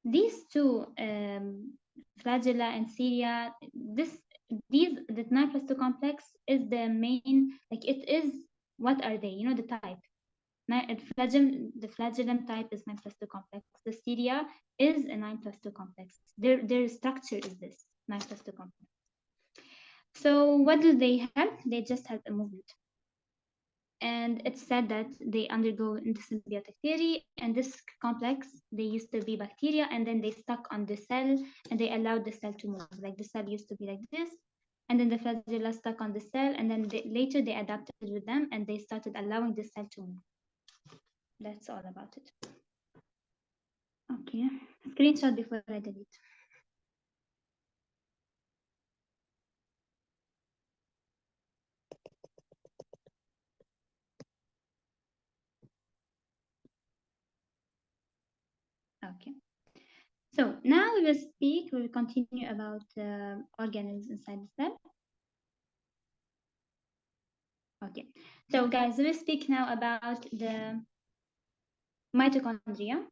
S1: These two, flagella and cilia, the 9 plus 2 complex is the main, like it is, what are they? You know, the type. The flagellum type is 9 plus 2 complex. The cilia is a 9 plus 2 complex. Their structure is this 9 plus 2 complex. So what do they help? They just help a movement. And it's said that they undergo symbiotic theory, and this complex, they used to be bacteria, and then they stuck on the cell, and they allowed the cell to move. Like the cell used to be like this, and then the flagella stuck on the cell, and then later they adapted with them, and they started allowing the cell to move. That's all about it. Okay, screenshot before I delete. Okay. So now we will continue about organelles inside the cell. Okay, so guys, we'll speak now about the mitochondria.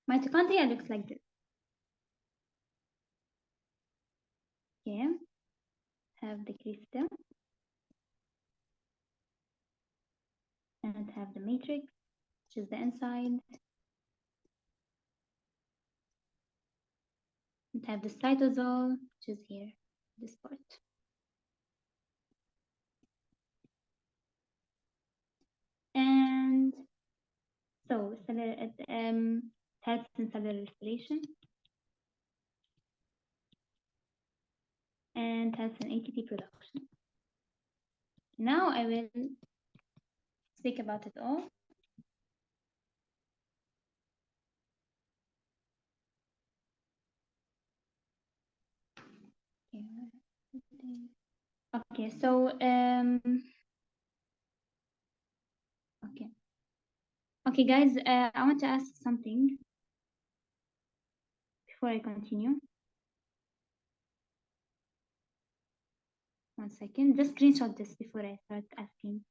S1: Mitochondria looks like this. Okay, have the crystal and have the matrix, which is the inside, and have the cytosol, which is here, this part. And so cellular, helps in cellular respiration and helps in ATP production. Now I will speak about it all. Okay, so okay, guys, I want to ask something before I continue. One second, just screenshot this before I start asking.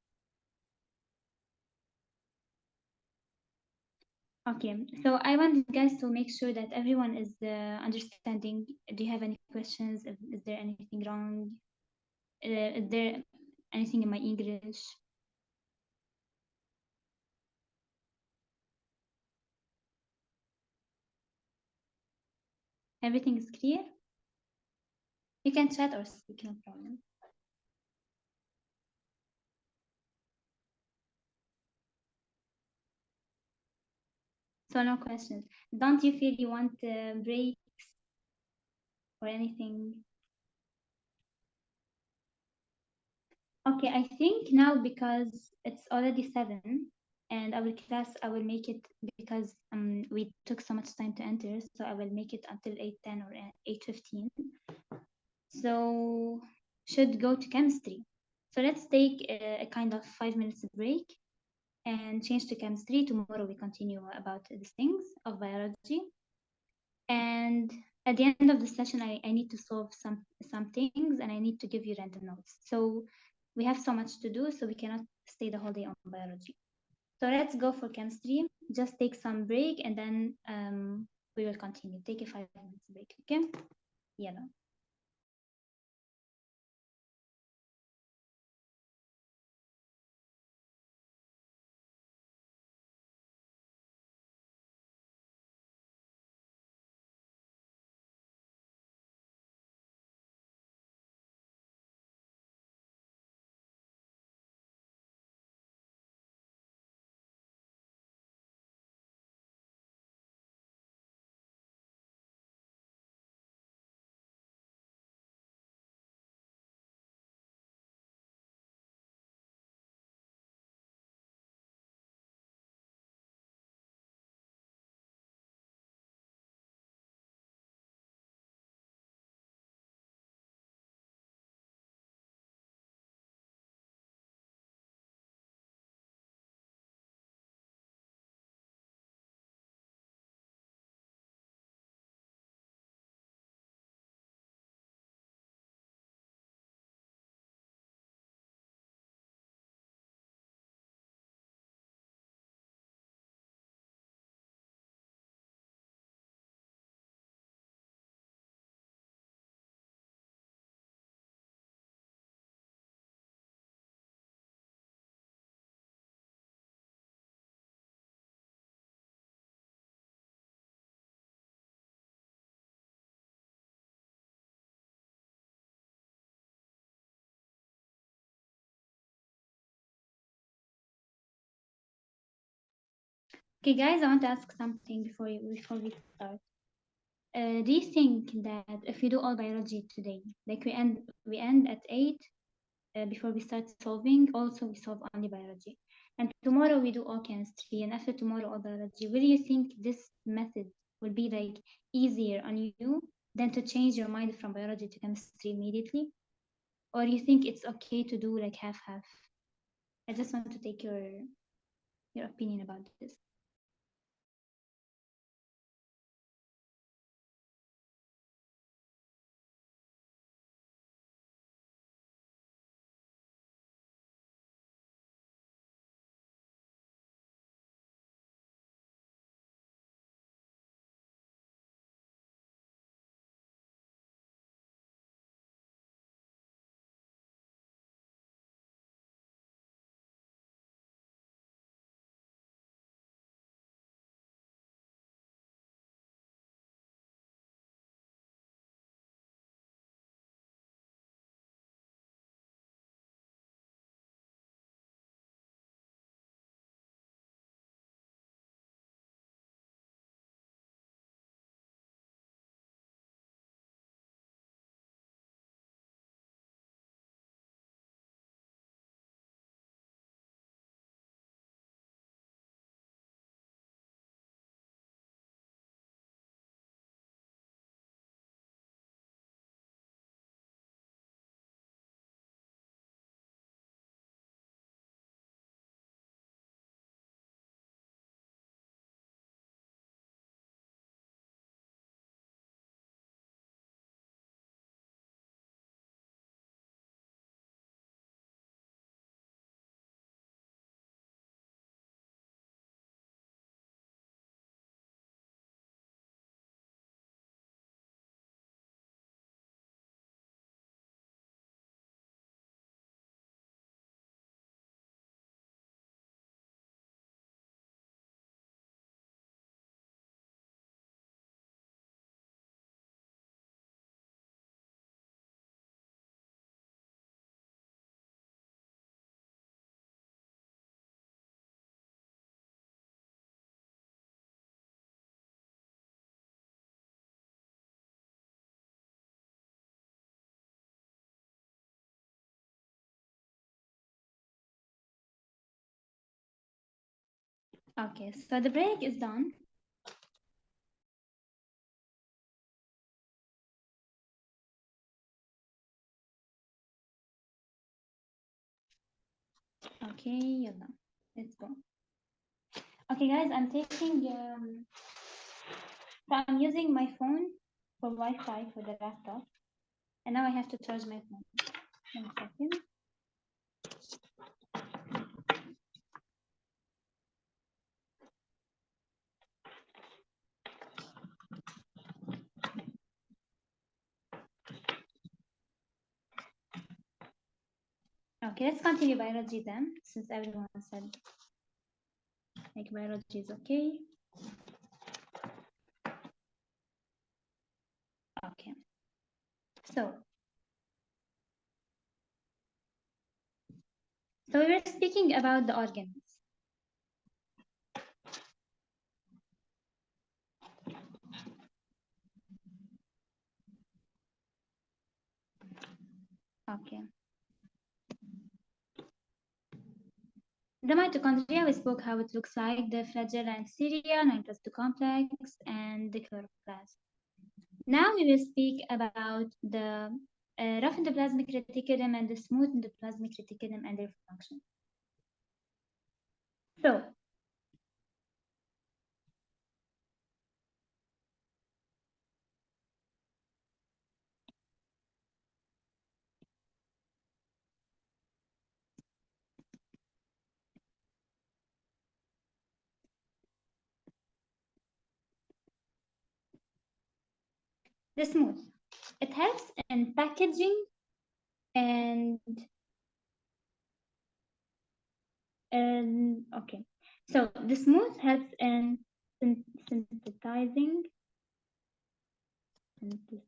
S1: Okay, so I want you guys to make sure that everyone is understanding. Do you have any questions? Is there anything wrong? Is there anything in my English? Everything is clear? You can chat or speak, no problem. So no questions. Don't you feel you want breaks or anything? Okay, I think now because it's already 7 and our class, I will make it because we took so much time to enter, so I will make it until 8:10 or 8:15. So should go to chemistry. So let's take a kind of 5 minutes break and change to chemistry. Tomorrow we continue about these things of biology. And at the end of the session, I need to solve some things and I need to give you random notes. So we have so much to do, so we cannot stay the whole day on biology. So let's go for chemistry. Just take some break and then we will continue. Take a 5 minutes break, okay? Yeah. Okay, guys, I want to ask something before we start. Do you think that if we do all biology today, like we end at 8 before we start solving, also we solve only biology, and tomorrow we do all chemistry, and after tomorrow all biology, will you think this method will be like easier on you than to change your mind from biology to chemistry immediately? Or you think it's okay to do like half half? I just want to take your opinion about this. Okay, so the break is done. Okay, yalla. Let's go. Okay, guys, so I'm using my phone for Wi-Fi for the laptop, and now I have to charge my phone. 1 second. Okay, let's continue biology then, since everyone said like biology is okay. Okay, so we were speaking about the organs. Okay. The mitochondria, we spoke how it looks like, the flagella and cilia, 9+2 complex, and the chloroplast. Now we will speak about the rough endoplasmic reticulum and the smooth endoplasmic reticulum and their function. So, the smooth, it helps in packaging and okay. So the smooth helps in synthesizing lipids.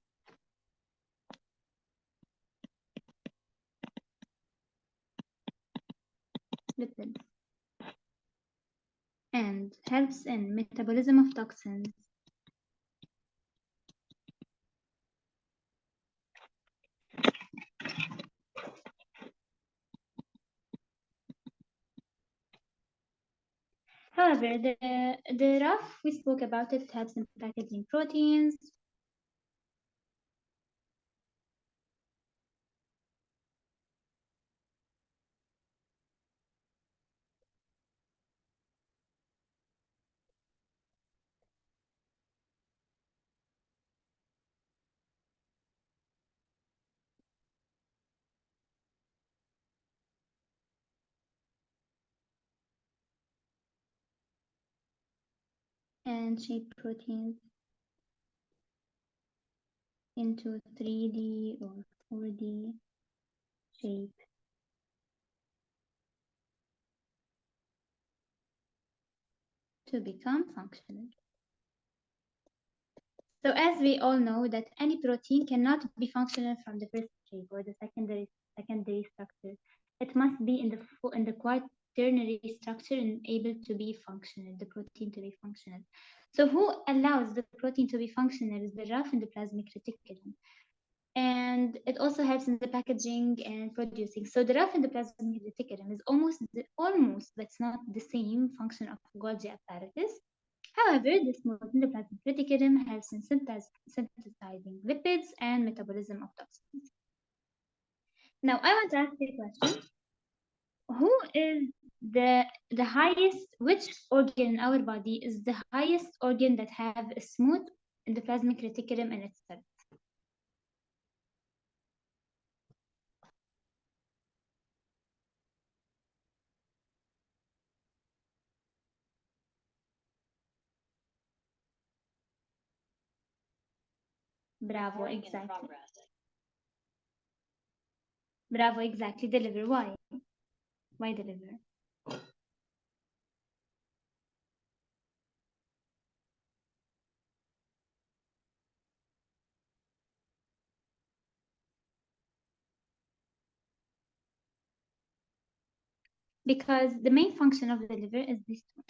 S1: and helps in metabolism of toxins. However, the RAF, we spoke about it, helps in packaging proteins. And shape proteins into 3D or 4D shape to become functional. So as we all know that any protein cannot be functional from the first shape or the secondary structure. It must be in the quaternary structure and able to be functional, the protein to be functional. So who allows the protein to be functional is the rough endoplasmic reticulum. And it also helps in the packaging and producing. So the rough endoplasmic reticulum is almost, but it's not the same function of Golgi apparatus. However, the smooth endoplasmic reticulum helps in synthesizing lipids and metabolism of toxins. Now, I want to ask you a question. Who is the highest, which organ in our body is the highest organ that have a smooth endoplasmic reticulum in itself? Bravo, exactly. Bravo, exactly. The liver. Why? Why the liver? Because the main function of the liver is this one.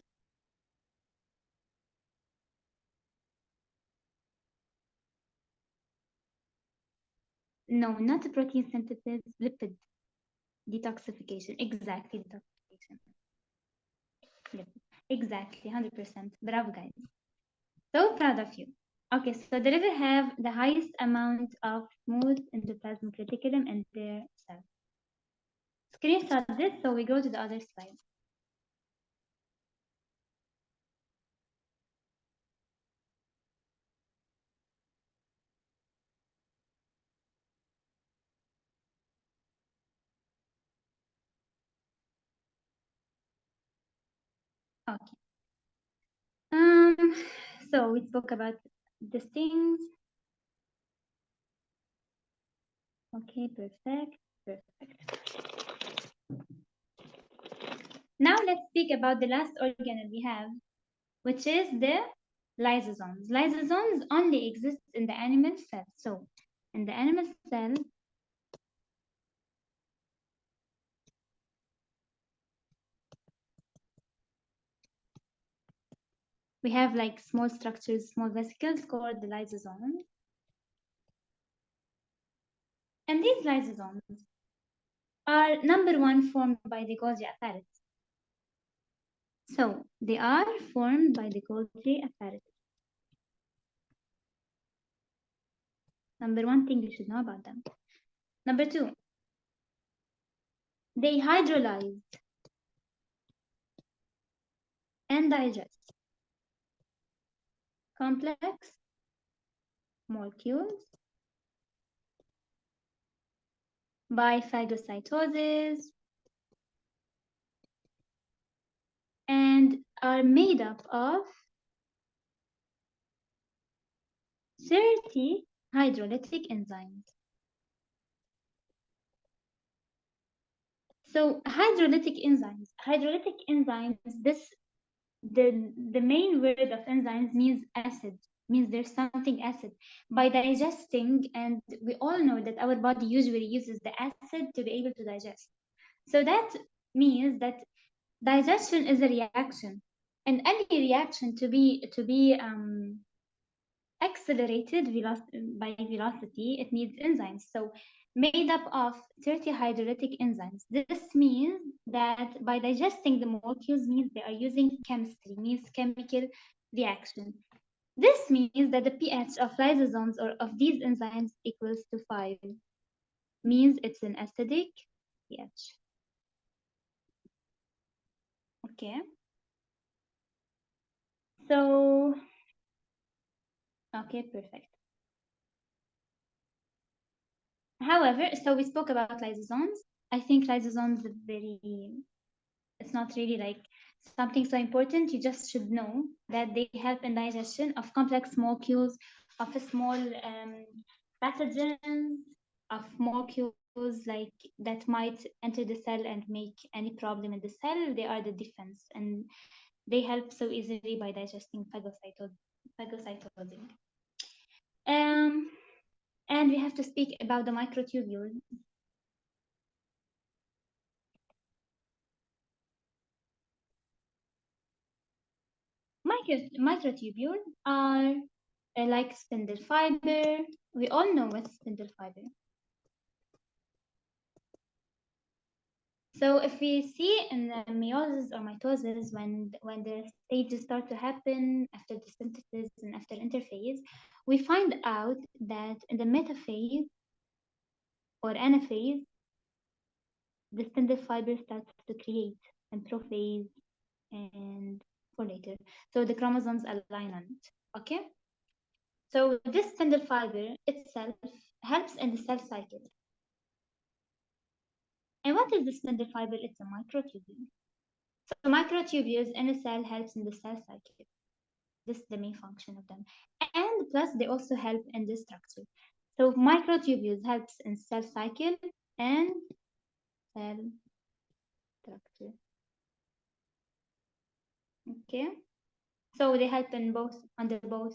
S1: No, not protein synthesis, lipid detoxification. Exactly, detoxification. Lipid. Exactly, 100%. Bravo, guys. So proud of you. Okay, so the liver have the highest amount of smooth endoplasmic reticulum in their cells. Screenshot this, so we go to the other slide. Okay. So we spoke about these things. Okay, perfect. Now let's speak about the last organ we have, which is the lysosomes. Lysosomes only exist in the animal cell. So in the animal cell, we have like small structures, small vesicles called the lysosomes. And these lysosomes are number one formed by the Golgi apparatus. So they are formed by the Golgi apparatus. Number one thing you should know about them. Number two, they hydrolyze and digest complex molecules by phagocytosis and are made up of 30 hydrolytic enzymes. So hydrolytic enzymes, the main word of enzymes means acid, means there's something acid. By digesting, and we all know that our body usually uses the acid to be able to digest. So that means that digestion is a reaction. And any reaction to be accelerated by velocity, it needs enzymes. So made up of 30 hydrolytic enzymes. This means that by digesting the molecules means they are using chemistry, means chemical reaction. This means that the pH of lysosomes or of these enzymes equals to 5, means it's an acidic pH. Okay. So, okay, perfect. However, so we spoke about lysosomes. I think lysosomes are it's not really like something so important. You just should know that they help in digestion of complex molecules, of a small pathogens, of molecules like that might enter the cell and make any problem in the cell. They are the defense, and they help so easily by digesting phagocytosing. And we have to speak about the microtubules. Microtubules are like spindle fiber. We all know what's spindle fiber. So if we see in the meiosis or mitosis, when the stages start to happen after the synthesis and after interphase, we find out that in the metaphase or anaphase, the spindle fiber starts to create, and prophase and for later. So the chromosomes align on it. Okay. So this spindle fiber itself helps in the cell cycle. And what is the spindle fiber? It's a microtubule. So microtubules in a cell helps in the cell cycle. This is the main function of them. And plus they also help in the structure. So microtubules helps in cell cycle and cell structure. Okay. So they help in both under both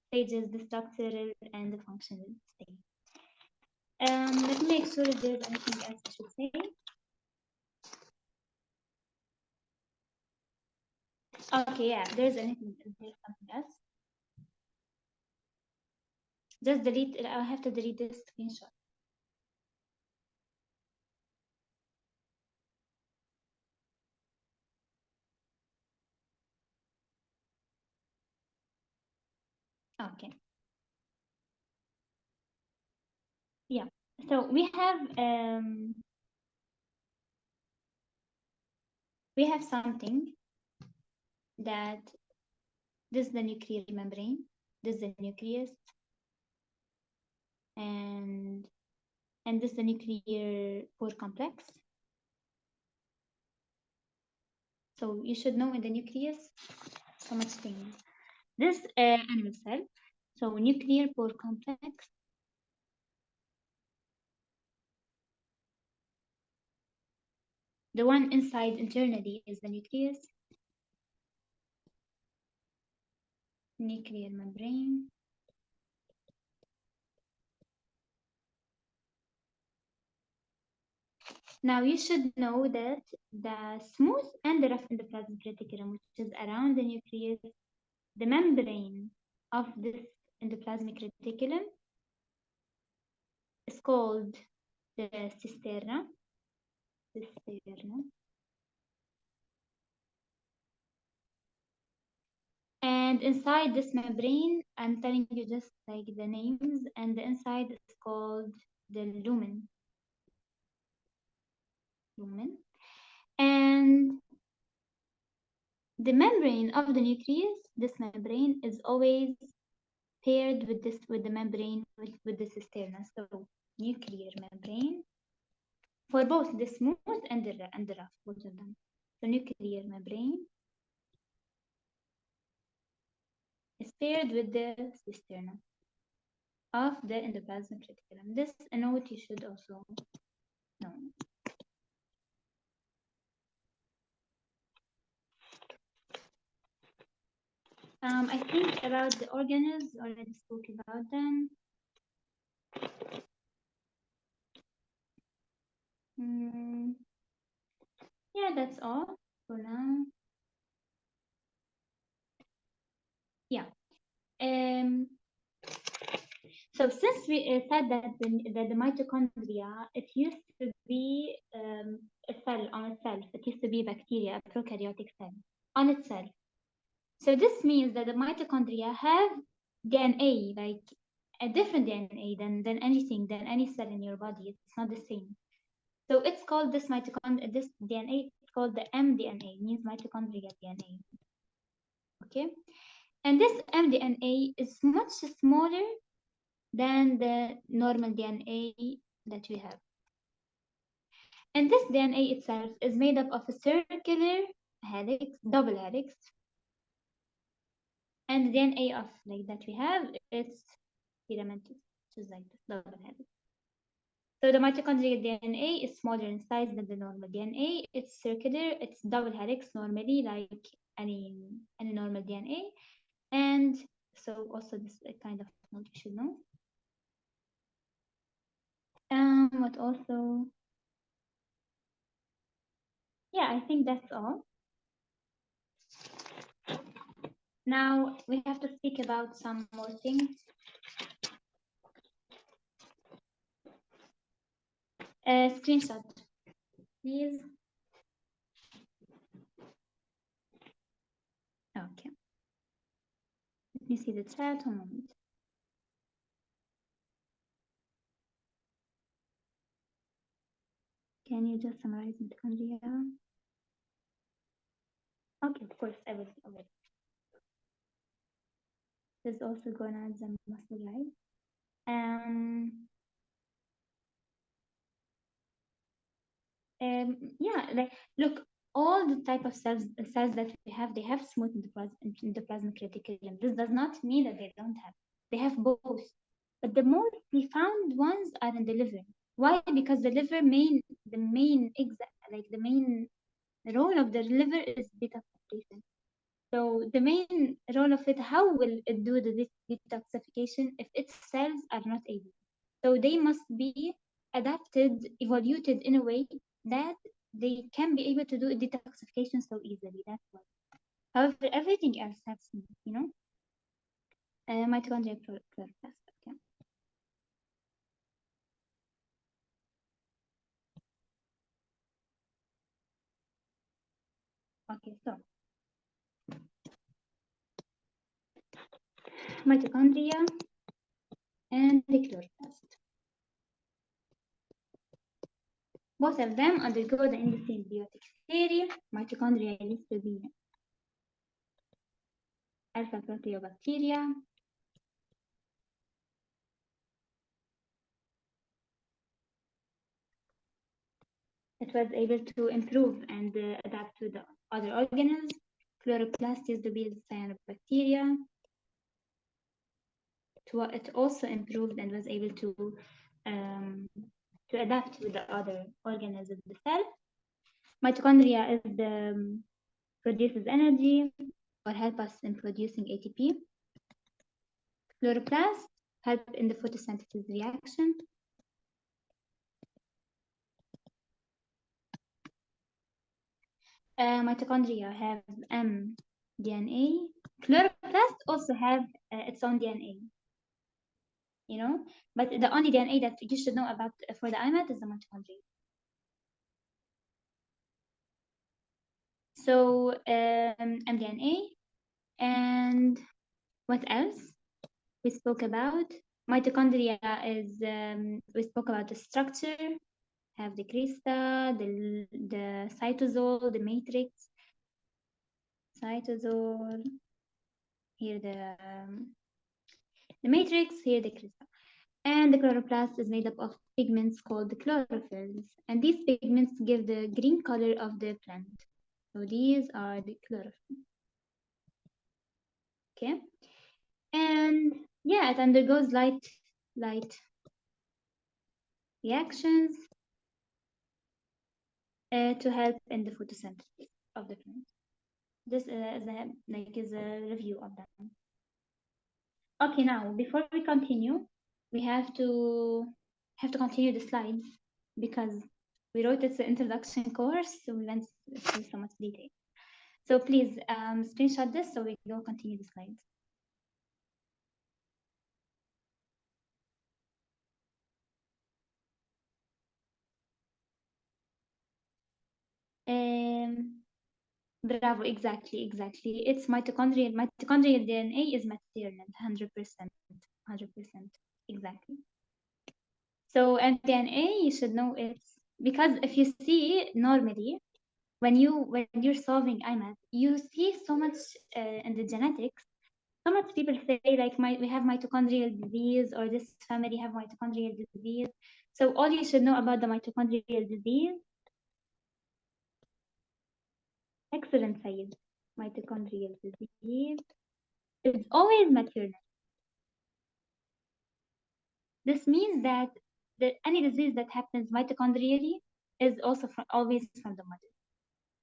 S1: stages, the structural and the functional state. Let me make sure if there's anything else I should say. Okay, yeah, there's something else. Just delete it. I have to delete this screenshot. Okay. Yeah. So we have something that this is the nuclear membrane, this is the nucleus, and this is the nuclear pore complex. So you should know in the nucleus so much things. This animal cell, so nuclear pore complex. The one inside internally is the nucleus, nuclear membrane. Now you should know that the smooth and the rough endoplasmic reticulum, which is around the nucleus, the membrane of this endoplasmic reticulum is called the cisterna. And inside this membrane, I'm telling you just like the names, and the inside is called the lumen. And the membrane of the nucleus, this membrane is always paired with the membrane with the cisterna. So nuclear membrane for both the smooth and the rough, both of them. So nuclear membrane is paired with the cisterna of the endoplasmic reticulum. This is a note you should also know. I think about the organelles, already spoke about them. Yeah, that's all for now. Um, so since we said that the mitochondria, it used to be a cell on itself. It used to be bacteria, a prokaryotic cell on itself. So this means that the mitochondria have DNA, like a different DNA than anything, than any cell in your body. It's not the same. So it's called this DNA, it's called the mDNA, means mitochondrial DNA. Okay? And this mDNA is much smaller than the normal DNA that we have. And this DNA itself is made up of a circular helix, double helix, and the DNA of like that we have, it's filamentous, just like this double helix. So the mitochondrial DNA is smaller in size than the normal DNA. It's circular, it's double helix normally, like any normal DNA. And so also this kind of note you should know. What also? Yeah, I think that's all. Now we have to speak about some more things. Screenshot, please. Okay. Let me see the chat. 1 moment. Can you just summarize mitochondria? Okay, of course, I will. There's also gonads and muscle, right? Yeah, like look, all the type of cells that we have, they have smooth endoplasmic reticulum. This does not mean that they don't have. They have both, but the more profound ones are in the liver. Why? Because the liver the main role of the liver is detoxification. So the main role of it, how will it do the detoxification if its cells are not able? So they must be adapted, evolved in a way that they can be able to do detoxification so easily. That's why. However, everything else has, mitochondrial chloroplast. Okay. Okay, so mitochondria and the chloroplast. Both of them undergo the endocrine biotic theory. Mitochondria used to be alpha proteobacteria. It was able to improve and adapt to the other organelles. Chloroplast used to be the cyanobacteria. It also improved and was able to adapt with the other organelles of the cell. Mitochondria is the produces energy or help us in producing ATP. Chloroplast help in the photosynthesis reaction. Mitochondria have mDNA. Chloroplast also have its own DNA. But the only DNA that you should know about for the Imat is the mitochondria. So mDNA, and what else we spoke about? Mitochondria is we spoke about the structure, have the crista, the cytosol, the matrix, cytosol, here the matrix, here the crista. And the chloroplast is made up of pigments called the chlorophylls. And these pigments give the green color of the plant. So these are the chlorophyll. Okay. And yeah, it undergoes light reactions to help in the photosynthesis of the plant. This is a review of them. Okay, now before we continue, we have to continue the slides because we wrote this introduction course, so we went through so much detail. So please screenshot this so we go continue the slides. Bravo, exactly. It's mitochondrial. Mitochondrial DNA is maternal, 100%. 100%. Exactly. So mDNA, you should know it's because if you see normally when you're solving IMAT, you see so much in the genetics. So much people say like we have mitochondrial disease or this family have mitochondrial disease. So all you should know about the mitochondrial disease, excellent Sayed, mitochondrial disease is always maternal. This means that any disease that happens mitochondrially is also always from the mother.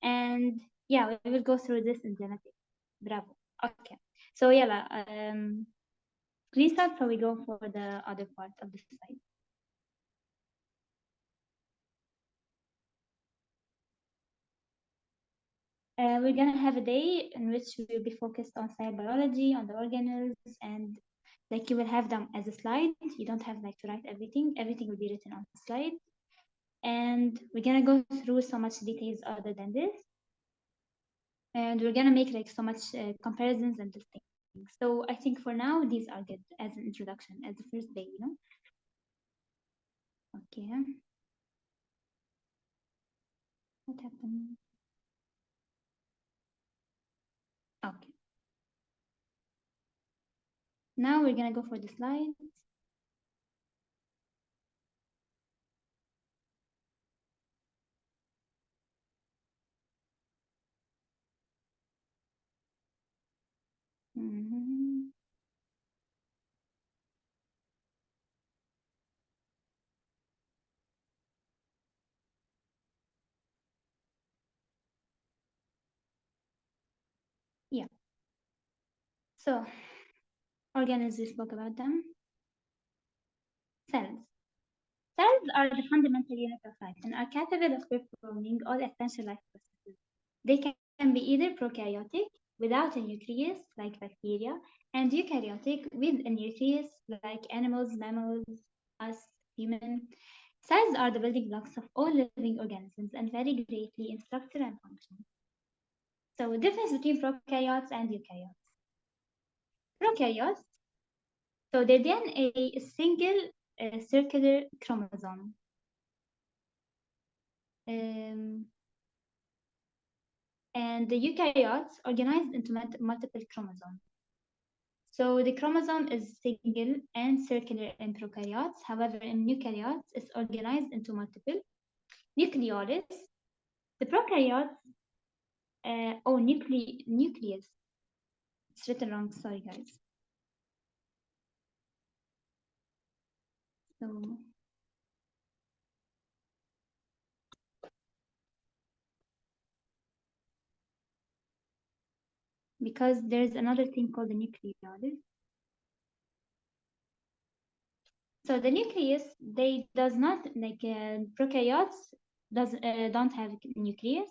S1: And yeah, we will go through this in genetics. Bravo. Okay. So yeah, please start before we go for the other part of the slide. We're gonna have a day in which we will be focused on cell biology, on the organelles, and like you will have them as a slide. You don't have like to write everything. Everything will be written on the slide. And we're gonna go through so much details other than this. And we're gonna make like so much comparisons and this thing. So I think for now these are good as an introduction, as the first day, you know. Okay. What happened? Okay. Now we're gonna go for the slides. Mhm. Yeah. So organelles, we spoke about them. Cells. Cells are the fundamental unit of life and are capable of performing all essential life processes. They can be either prokaryotic, without a nucleus, like bacteria, and eukaryotic, with a nucleus, like animals, mammals, us, human. Cells are the building blocks of all living organisms and vary greatly in structure and function. So, difference between prokaryotes and eukaryotes. Prokaryotes, so their DNA is single circular chromosome. Um, and the eukaryotes organized into multiple chromosomes. So the chromosome is single and circular in prokaryotes. However, in eukaryotes, it's organized into multiple nucleoles. The prokaryotes, nucleus. It's written wrong. Sorry, guys. So because there's another thing called the nucleolis. So the nucleus, they does not like prokaryotes don't have nucleus,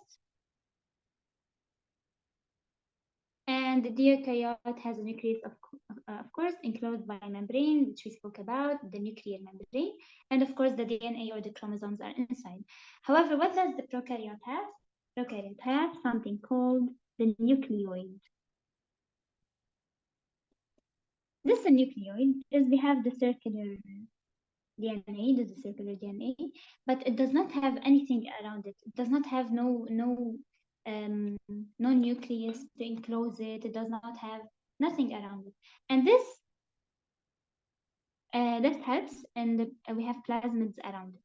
S1: and the eukaryote has a nucleus of course enclosed by a membrane, which we spoke about, the nuclear membrane, and of course the DNA or the chromosomes are inside. However, what does the prokaryote have? Prokaryote has something called the nucleoid. This nucleoid is we have the circular DNA, this is circular DNA, but it does not have anything around it. It does not have no nucleus to enclose it. It does not have nothing around it, and this helps, and we have plasmids around it.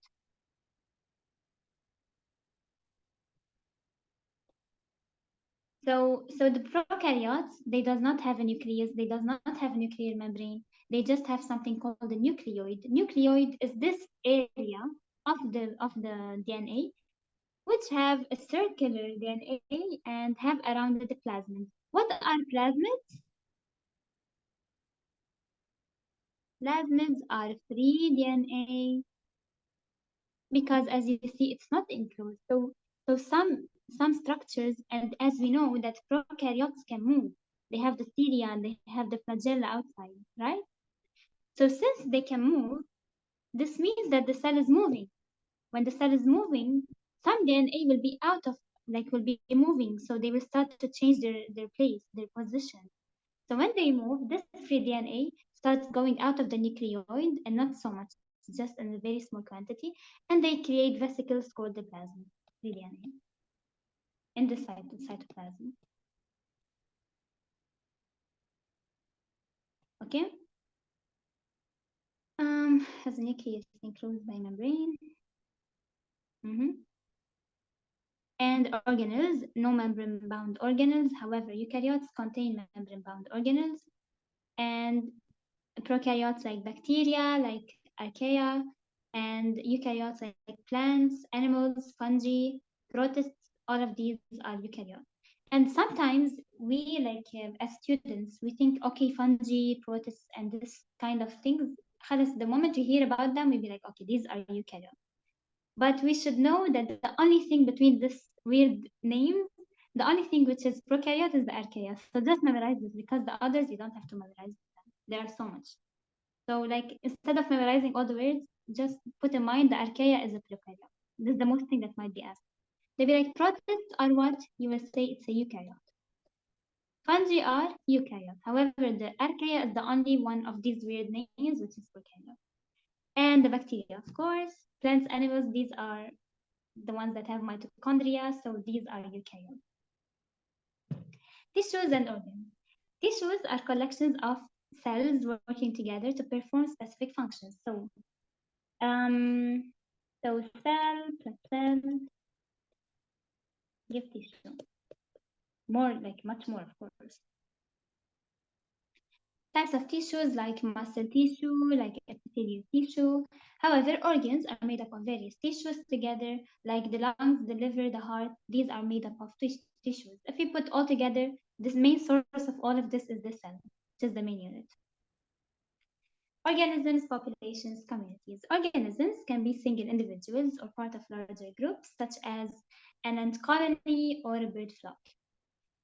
S1: So the prokaryotes, they does not have a nucleus. They does not have a nuclear membrane. They just have something called the nucleoid. Nucleoid is this area of the DNA which have a circular DNA and have around it the plasmids. What are plasmids? Plasmids are free DNA because as you see, it's not enclosed. So some structures, and as we know that prokaryotes can move. They have the cilia and they have the flagella outside, right? So since they can move, this means that the cell is moving. When the cell is moving, some DNA will be out of like will be moving, so they will start to change their place, their position. So when they move, this free DNA starts going out of the nucleoid and not so much, just in a very small quantity, and they create vesicles called the plasma, free DNA, in the cytoplasm. Okay? Has the nucleus enclosed by membrane. And organelles, no membrane-bound organelles. However, eukaryotes contain membrane-bound organelles, and prokaryotes like bacteria, like archaea, and eukaryotes like plants, animals, fungi, protists. All of these are eukaryotes. And sometimes we, like as students, we think, okay, fungi, protists, and this kind of things. The moment we hear about them, we be like, okay, these are eukaryotes. But we should know that the only thing between this weird name, the only thing which is prokaryote is the archaea. So just memorize this, because the others you don't have to memorize them. There are so much. So like instead of memorizing all the words, just put in mind the archaea is a prokaryote. This is the most thing that might be asked. They'll be like, protists are what? You will say it's a eukaryote. Fungi are eukaryote. However, the archaea is the only one of these weird names, which is prokaryote. And the bacteria, of course. Plants, animals, these are the ones that have mitochondria, so these are eukaryotes. Tissues and organs. Tissues are collections of cells working together to perform specific functions. So cell plus cell give tissue. More, like much more, of course. Types of tissues like muscle tissue, like epithelial tissue. However, organs are made up of various tissues together, like the lungs, the liver, the heart. These are made up of tissues. If you put all together, this main source of all of this is the cell, which is the main unit. Organisms, populations, communities. Organisms can be single individuals or part of larger groups, such as an ant colony or a bird flock.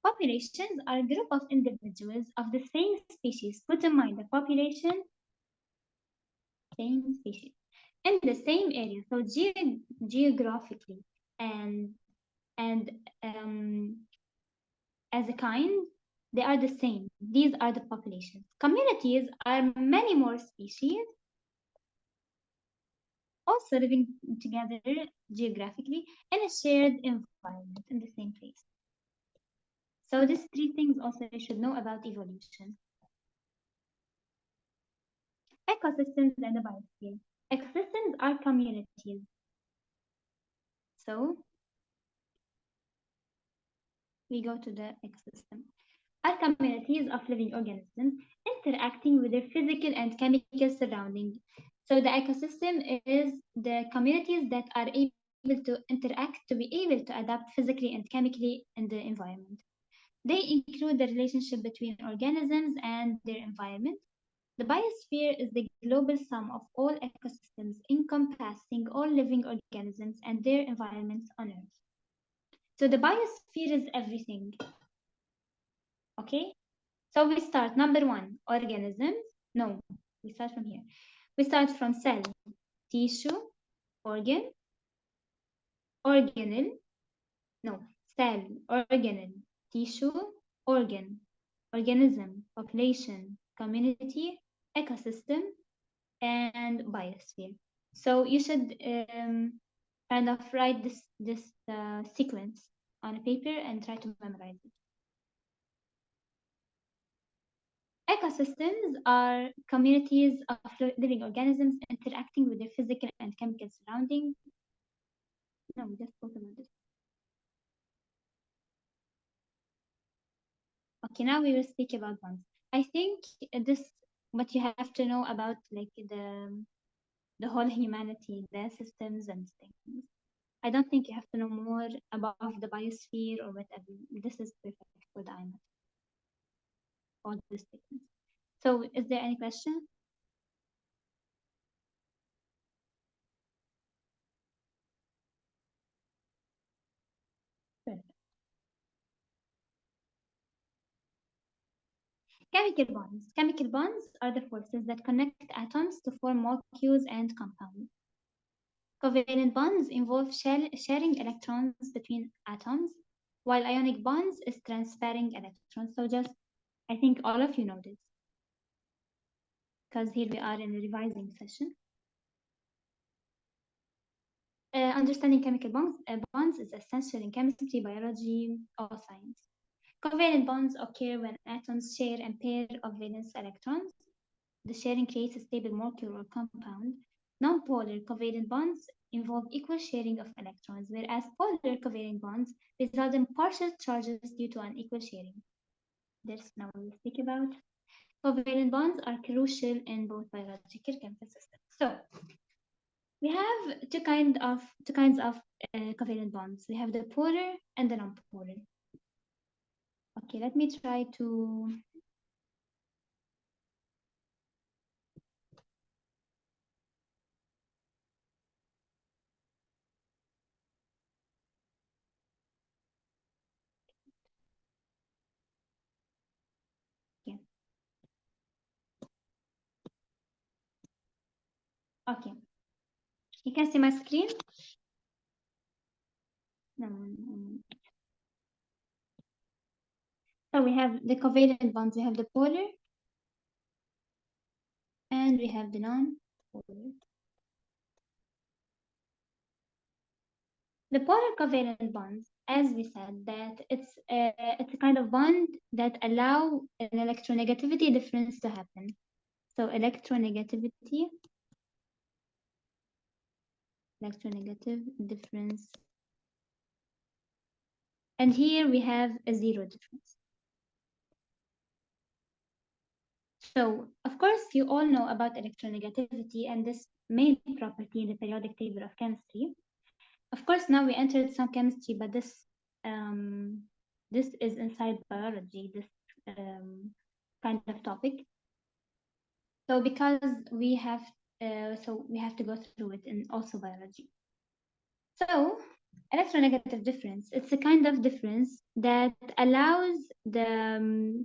S1: Populations are a group of individuals of the same species. Put in mind the population, same species, in the same area. So geographically and as a kind, they are the same. These are the populations. Communities are many more species also living together geographically in a shared environment in the same place. So these three things also you should know about evolution. Ecosystems and the biosphere. Ecosystems are communities. So we go to the ecosystem. Are communities of living organisms interacting with their physical and chemical surroundings. So the ecosystem is the communities that are able to interact to be able to adapt physically and chemically in the environment. They include the relationship between organisms and their environment. The biosphere is the global sum of all ecosystems encompassing all living organisms and their environments on Earth. So the biosphere is everything. Okay? So we start number one, organisms. No, we start from here. We start from cell, tissue, organ, organelle. No, cell, organelle, tissue, organ, organism, population, community, ecosystem, and biosphere. So you should kind of write this sequence on a paper and try to memorize it. Ecosystems are communities of living organisms interacting with their physical and chemical surroundings. No, we just spoke about this. Okay, now we will speak about ones. I think this, what you have to know about like the whole humanity, the systems and things. I don't think you have to know more about the biosphere or whatever. This is perfect for the Imat. All the statements. So, is there any question? Good. Chemical bonds. Chemical bonds are the forces that connect atoms to form molecules and compounds. Covalent bonds involve sharing electrons between atoms, while ionic bonds is transferring electrons. So just, I think all of you know this, because here we are in a revising session. Understanding chemical bonds is essential in chemistry, biology, or science. Covalent bonds occur when atoms share a pair of valence electrons. The sharing creates a stable molecule or compound. Non-polar covalent bonds involve equal sharing of electrons, whereas polar covalent bonds result in partial charges due to unequal sharing. This now we'll speak about. Covalent bonds are crucial in both biological chemical systems. So we have two kinds of covalent bonds. We have the polar and the non-polar. Okay, let me try to okay. You can see my screen? No. So we have the covalent bonds, we have the polar, and we have the non-polar. The polar covalent bonds, as we said, that it's a kind of bond that allow an electronegativity difference to happen. So electronegative difference. And here we have a zero difference. So, of course, you all know about electronegativity and this main property in the periodic table of chemistry. Of course, now we entered some chemistry, but this is inside biology, this kind of topic. So because we have to go through it in also biology. So electronegative difference, it's a kind of difference that allows the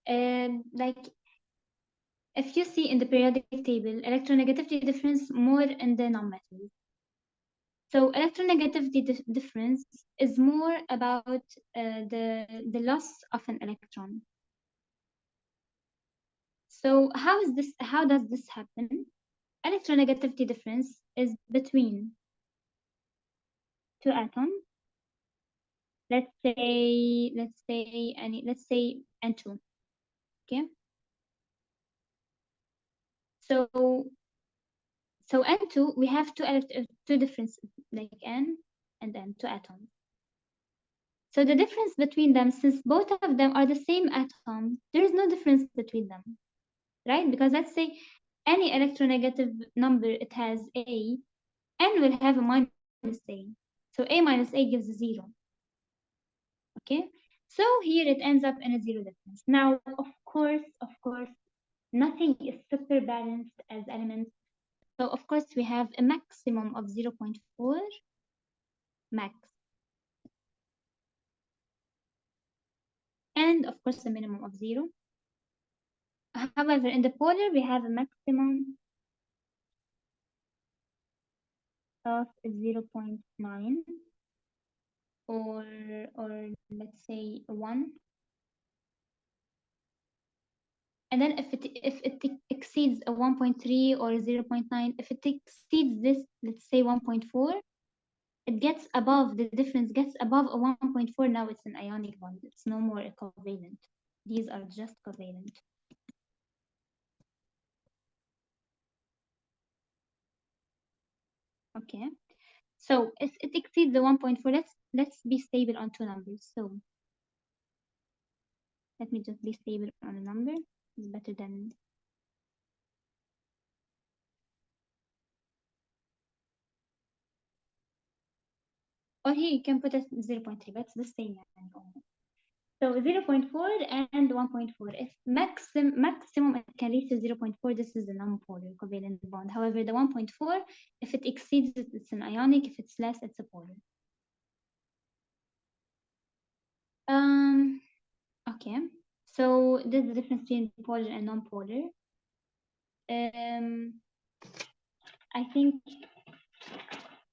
S1: like if you see in the periodic table, electronegativity difference more in the nonmetals. So electronegativity difference is more about the loss of an electron. So how does this happen? Electronegativity difference is between two atoms. Let's say N2. Okay. So N2, we have two differences, like N and N, two atoms. So the difference between them, since both of them are the same atom, there is no difference between them, right? Because let's say any electronegative number, it has A, N will have a minus A. So A minus A gives a 0. Okay? So here it ends up in a 0 difference. Now, of course, nothing is super balanced as elements. So of course we have a maximum of 0.4 max. And of course a minimum of 0. However, in the polar we have a maximum of 0.9 or let's say 1. And then if it exceeds a 1.3 or 0.9, if it exceeds this, let's say 1.4, it gets above, the difference gets above a 1.4. Now it's an ionic bond. It's no more a covalent. These are just covalent. Okay. So if it exceeds the 1.4, let's be stable on two numbers. So let me just be stable on a number. It's better than. Or here you can put a 0.3, but it's the same. So 0.4 and 1.4. If maximum it can reach to 0.4, this is a non-polar covalent bond. However, the 1.4, if it exceeds it, it's an ionic. If it's less, it's a polar. Okay. So this is the difference between polar and non-polar. I think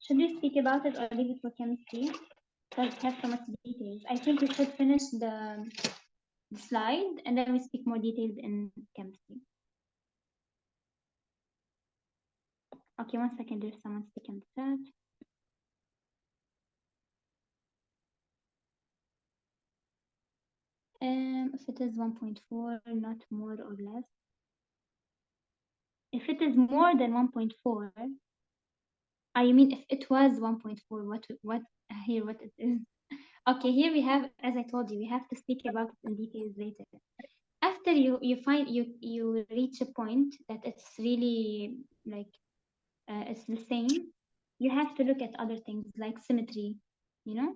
S1: Should we speak about it or leave it for chemistry? Because it has so much details. I think we should finish the slide and then we speak more details in chemistry. Okay, 1 second, there's someone speaking in the chat. If it is 1.4, not more or less. If it is more than 1.4, I mean if it was 1.4, what here what it is. Okay, here we have, as I told you, we have to speak about it in details later. After you find you reach a point that it's really like it's the same, you have to look at other things like symmetry, you know.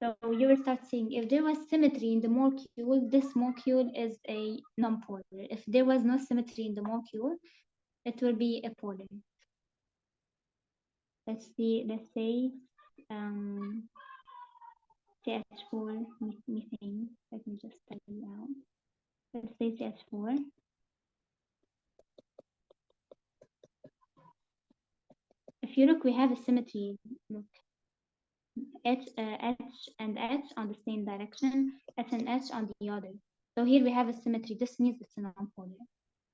S1: So you will start seeing if there was symmetry in the molecule, this molecule is a non-polar. If there was no symmetry in the molecule, it will be a polar. Let's see, let's say CH4 methane. Let me just type it out. Let's say CH4. If you look, we have a symmetry. Look, H and H on the same direction, H and H on the other. So here we have a symmetry. This means it's a non-polar.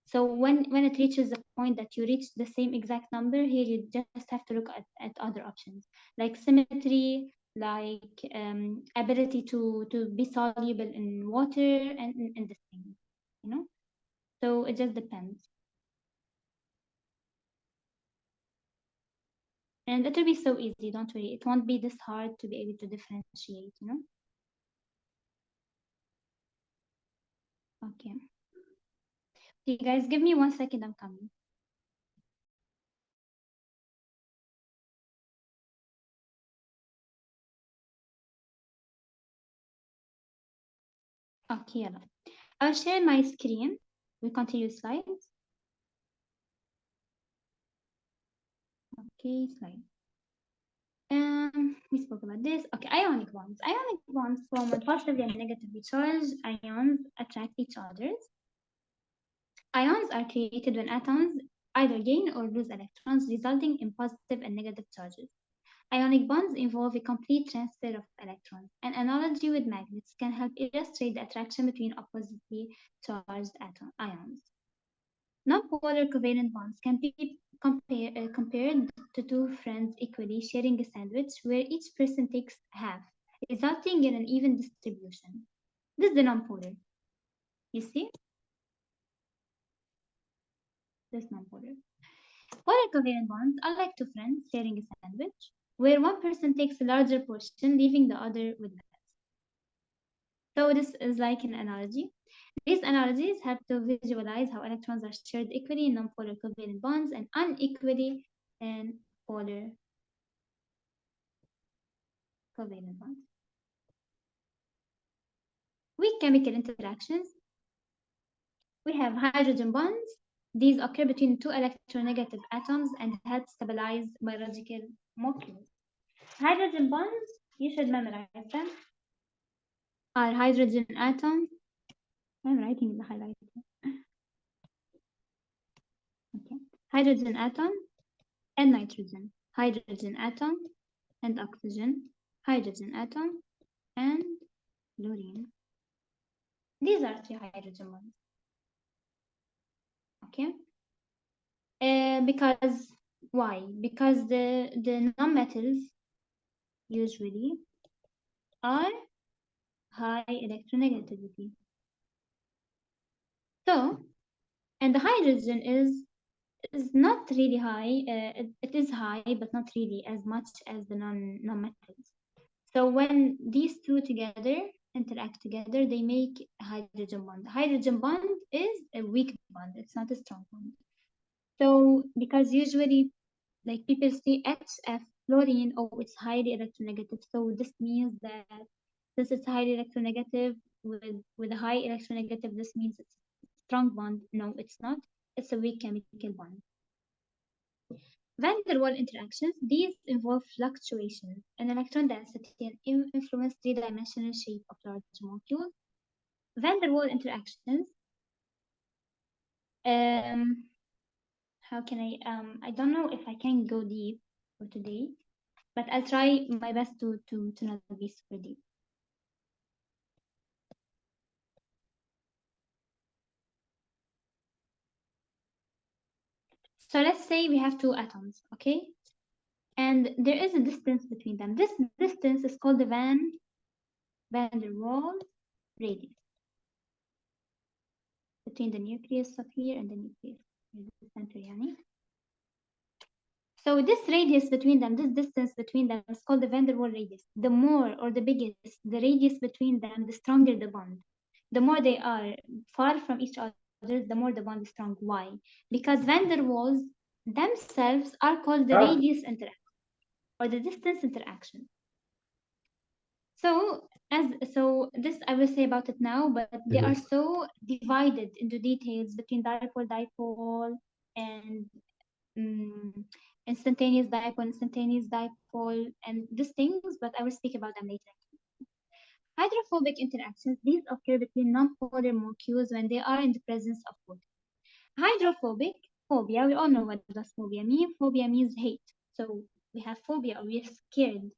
S1: So when it reaches the point that you reach the same exact number, here you just have to look at other options like symmetry, like ability to be soluble in water and this thing, you know. So it just depends. And it will be so easy, don't worry. It won't be this hard to be able to differentiate, you know. Okay. Okay, guys, give me 1 second, I'm coming. Okay, يلا. I'll share my screen. We continue slides. Okay, slide. We spoke about this. Okay, ionic bonds. Ionic bonds form when positively and negatively charged ions attract each other. Ions are created when atoms either gain or lose electrons, resulting in positive and negative charges. Ionic bonds involve a complete transfer of electrons. An analogy with magnets can help illustrate the attraction between oppositely charged ions. Non-polar covalent bonds can be compared to two friends equally sharing a sandwich where each person takes half, resulting in an even distribution. This is the non-polar. You see? This non-polar. Polar covalent bonds are like two friends sharing a sandwich, where one person takes a larger portion, leaving the other with less. So this is like an analogy. These analogies help to visualize how electrons are shared equally in non-polar covalent bonds and unequally in polar covalent bonds. Weak chemical interactions. We have hydrogen bonds. These occur between two electronegative atoms and help stabilize biological molecules. Hydrogen bonds, you should memorize them, are hydrogen atom. I'm writing in the highlighter. Okay. Hydrogen atom and nitrogen. Hydrogen atom and oxygen. Hydrogen atom and fluorine. These are three hydrogen bonds. Okay. Because why? Because the nonmetals usually are high electronegativity. So, and the hydrogen is not really high. It is high, but not really as much as the non-metals. So when these two together interact together, they make a hydrogen bond. The hydrogen bond is a weak bond. It's not a strong bond. So because usually like people see HF fluorine, oh, it's highly electronegative. So this means that since it's highly electronegative with a high electronegative, this means it's a strong bond. No, it's not. It's a weak chemical bond. Van der Waals interactions, these involve fluctuations in electron density and influence three-dimensional shape of large molecules. Van der Waals interactions, how can I don't know if I can go deep for today, but I'll try my best to not be super deep. So let's say we have two atoms, okay? And there is a distance between them. This distance is called the van der Waals radius between the nucleus of here and the nucleus in the center, يعني. So this radius between them, this distance between them is called the van der Waals radius. The more or the biggest the radius between them, the stronger the bond. The more they are far from each other, the more the bond is strong. Why? Because van der Waals themselves are called the radius interaction or the distance interaction. So this I will say about it now, but they are so divided into details between dipole and instantaneous dipole and these things, but I will speak about them later. Hydrophobic interactions, these occur between non-polar molecules when they are in the presence of water. Hydrophobic, phobia, we all know what does phobia mean. Phobia means hate. So we have phobia or we're scared.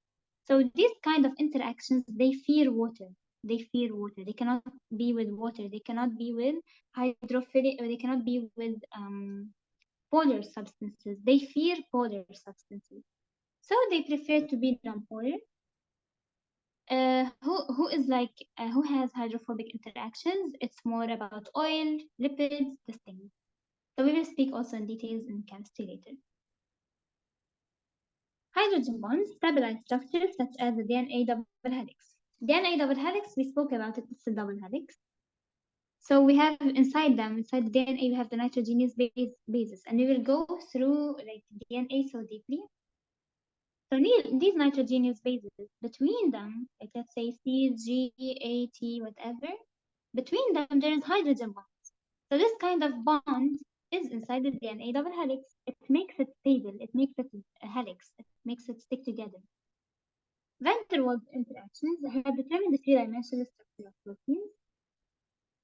S1: So these kind of interactions, they fear water. They fear water. They cannot be with water. They cannot be with hydrophilic, or they cannot be with polar substances. They fear polar substances. So they prefer to be non-polar. Who has hydrophobic interactions? It's more about oil, lipids, this thing. So we will speak also in details in chemistry later. Hydrogen bonds stabilize structures such as the DNA double helix. DNA double helix, we spoke about it, it's a double helix. So we have inside them, inside the DNA, we have the nitrogenous bases, and we will go through like DNA so deeply. So these nitrogenous bases, between them, like let's say C, G, A, T, whatever, between them there is hydrogen bonds. So this kind of bond is inside the DNA double helix. It makes it stable. It makes it a helix. It makes it stick together. Van der Waals interactions have determined the three-dimensional structure of proteins.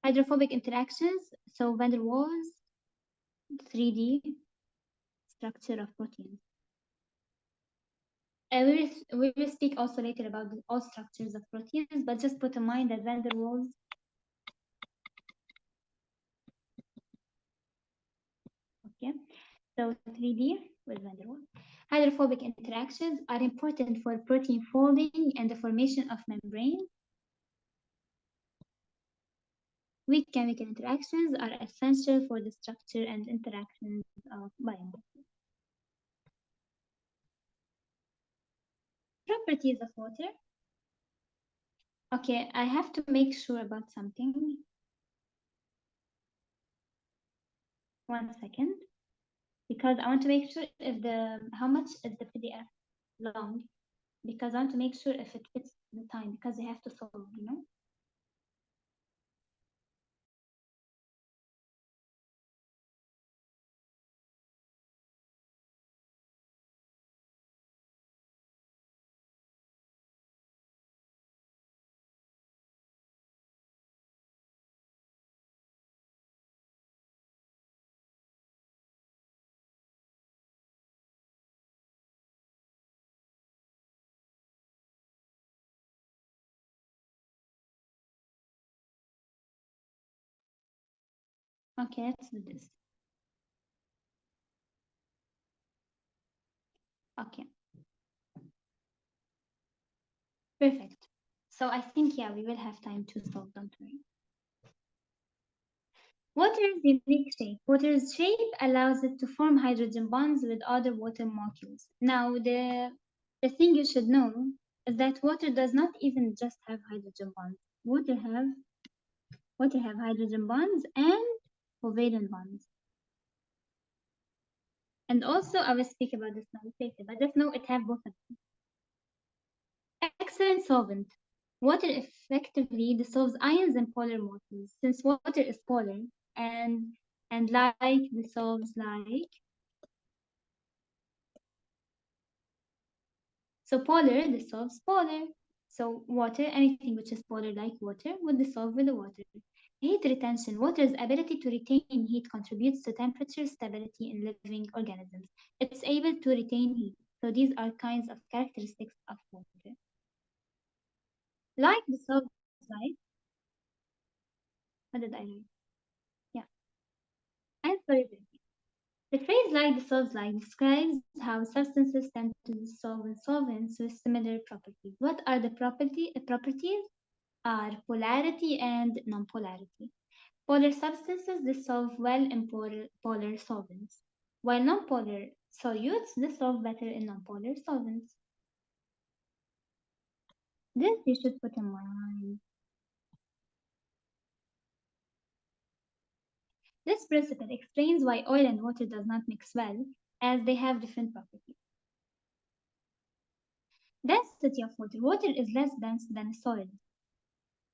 S1: Hydrophobic interactions, so van der Waals 3D structure of proteins. We will speak also later about all structures of proteins, but just put in mind that van der Waals so 3D with van der Waals. Hydrophobic interactions are important for protein folding and the formation of membranes. Weak chemical interactions are essential for the structure and interactions of biomolecules. Properties of water. Okay, I have to make sure about something. 1 second. Because I want to make sure if how much is the PDF long, because I want to make sure if it fits the time, because they have to solve, you know. Okay, let's do this. Okay. Perfect. So I think, yeah, we will have time to solve, don't worry. Water's unique shape. Water's shape allows it to form hydrogen bonds with other water molecules. Now, the thing you should know is that water does not even just have hydrogen bonds. Water have hydrogen bonds and covalent bonds. And also, I will speak about this now later, but just know it have both of them. Excellent solvent. Water effectively dissolves ions and polar molecules. Since water is polar and like dissolves like, so polar dissolves polar. So water, anything which is polar like water, would dissolve with the water. Heat retention. Water's ability to retain heat contributes to temperature stability in living organisms. It's able to retain heat. So these are kinds of characteristics of water. Like dissolved light. What did I write? Yeah. And solubility. The phrase like dissolves like describes how substances tend to dissolve in solvents with similar properties. What are the properties? Are polarity and nonpolarity. Polar substances dissolve well in polar solvents, while nonpolar solutes dissolve better in nonpolar solvents. This you should put in mind. This principle explains why oil and water does not mix well, as they have different properties. Density of water. Water is less dense than a solid.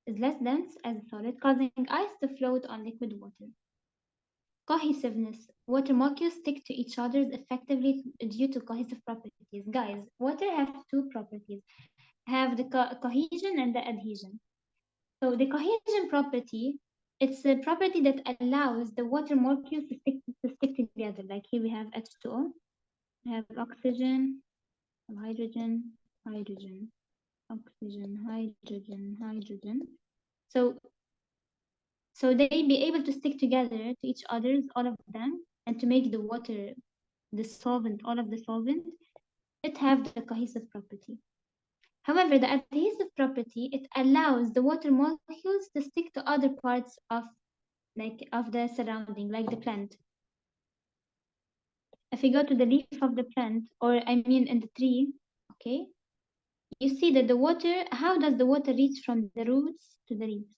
S1: Is less dense as a solid, causing ice to float on liquid water. Cohesiveness. Water molecules stick to each other effectively due to cohesive properties. Guys, water has two properties. Have the cohesion and the adhesion. So the cohesion property, it's a property that allows the water molecules to stick together. Like here we have H2O, we have oxygen, hydrogen, hydrogen, oxygen, hydrogen, hydrogen. So they be able to stick together to each other, all of them, and to make the water, the solvent, all of the solvent, it have the cohesive property. However, the adhesive property, it allows the water molecules to stick to other parts of the surrounding, like the plant. If you go to the leaf of the plant, or I mean in the tree, okay, you see that the water, how does the water reach from the roots to the leaves?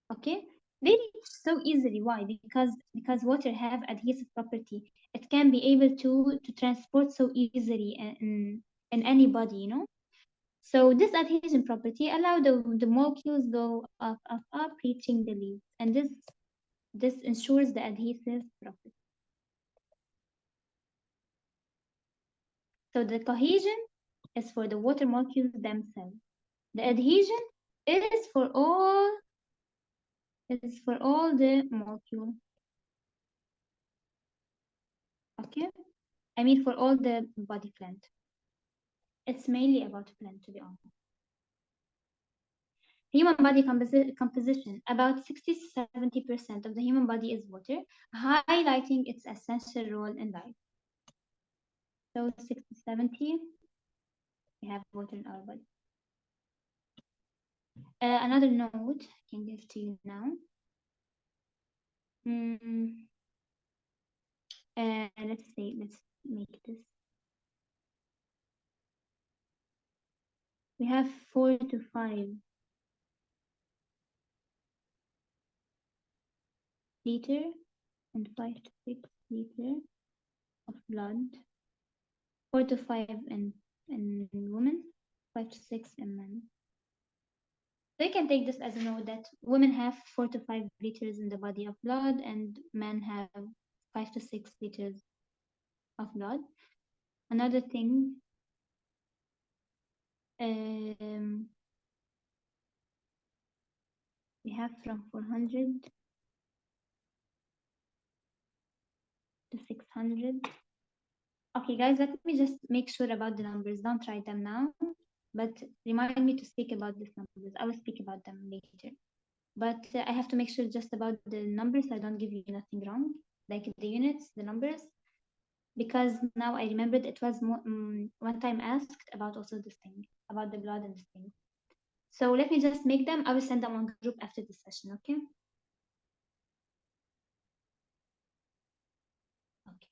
S1: Okay, they reach so easily. Why? Because water have adhesive property. It can be able to transport so easily in any body, you know. So this adhesion property allow the molecules go up, reaching the leaves, and this ensures the adhesive property. So the cohesion is for the water molecules themselves. The adhesion is for all the molecule. Okay, I mean for all the body plant. It's mainly about plant, to be honest. Human body composition. About 60-70% of the human body is water, highlighting its essential role in life. So 60-70, we have water in our body. Another note I can give to you now. Let's make this. We have 4 to 5 liter and 5 to 6 liter of blood. 4 to 5 in women, 5 to 6 in men. So you can take this as a note that women have 4 to 5 liters in the body of blood, and men have 5 to 6 liters of blood. Another thing, we have from 400 to 600. Okay, guys, let me just make sure about the numbers. Don't write them now, but remind me to speak about these numbers. I will speak about them later. But I have to make sure just about the numbers. I don't give you nothing wrong, like the units, the numbers, because now I remembered it was one time asked about also this thing, about the blood and this thing. So let me just make them. I will send them on group after this session, okay? Okay.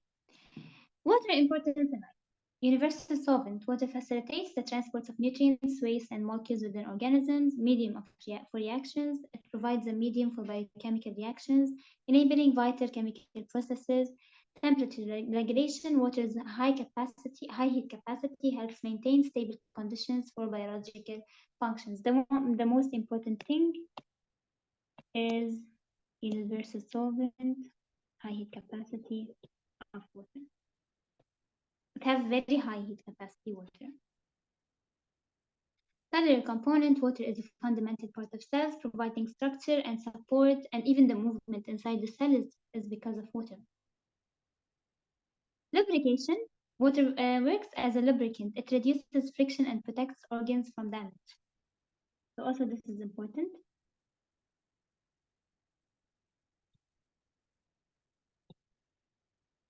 S1: Water importance in life. Universal solvent. Water facilitates the transport of nutrients, waste, and molecules within organisms. Medium for reactions. It provides a medium for biochemical reactions, enabling vital chemical processes. Temperature regulation. Water's high heat capacity helps maintain stable conditions for biological functions. The most important thing is universal solvent, high heat capacity of water. It has very high heat capacity water. Cellular component. Water is a fundamental part of cells, providing structure and support, and even the movement inside the cell is because of water. Lubrication. Water works as a lubricant. It reduces friction and protects organs from damage. So also this is important.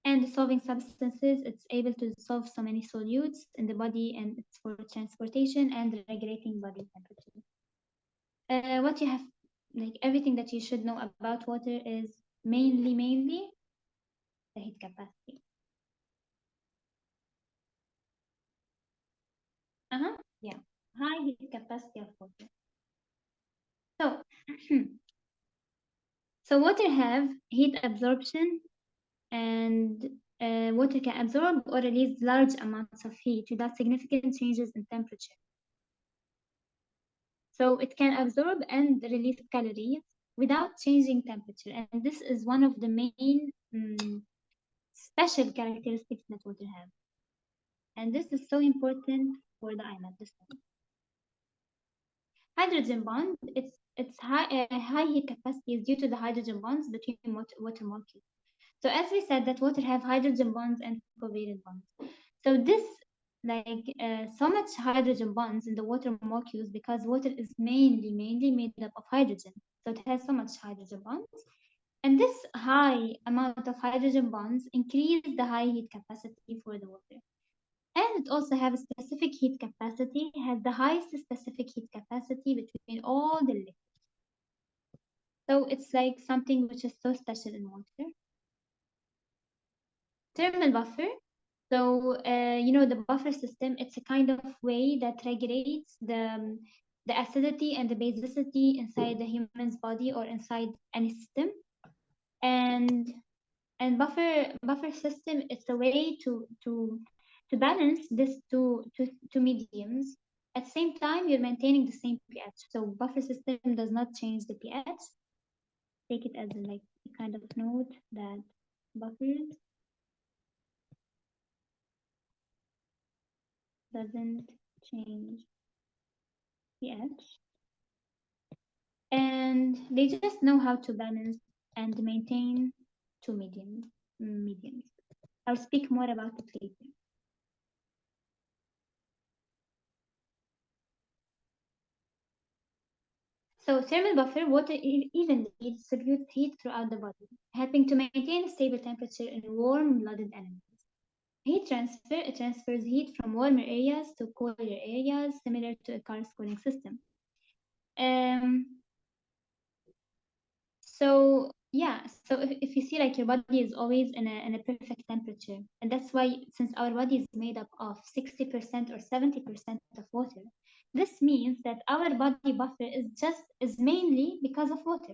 S1: And dissolving substances, it's able to dissolve so many solutes in the body, and it's for transportation and regulating body temperature. What you have, like everything that you should know about water is mainly the heat capacity. Yeah, high heat capacity of water. So, so water have heat absorption, and water can absorb or release large amounts of heat without significant changes in temperature. So it can absorb and release calories without changing temperature. And this is one of the main special characteristics that water have. And this is so important for the Imat. This one. Hydrogen bond, its high heat capacity is due to the hydrogen bonds between water molecules. So as we said that water have hydrogen bonds and covalent bonds. So this so much hydrogen bonds in the water molecules because water is mainly made up of hydrogen. So it has so much hydrogen bonds. And this high amount of hydrogen bonds increase the high heat capacity for the water. And it also has a specific heat capacity, has the highest specific heat capacity between all the liquids. So it's like something which is so special in water. Thermal buffer. So, the buffer system, it's a kind of way that regulates the acidity and the basicity inside the human's body or inside any system. And buffer system, it's a way to balance this two mediums. At the same time, you're maintaining the same pH. So buffer system does not change the pH. Take it as like a kind of note that buffers doesn't change pH. And they just know how to balance and maintain two mediums. I'll speak more about it later. So thermal buffer, water evenly distributes heat throughout the body, helping to maintain a stable temperature in warm-blooded animals. Heat transfer, it transfers heat from warmer areas to cooler areas, similar to a car's cooling system. So yeah, so if you see like your body is always in a perfect temperature, and that's why since our body is made up of 60% or 70% of water, this means that our body buffer is mainly because of water.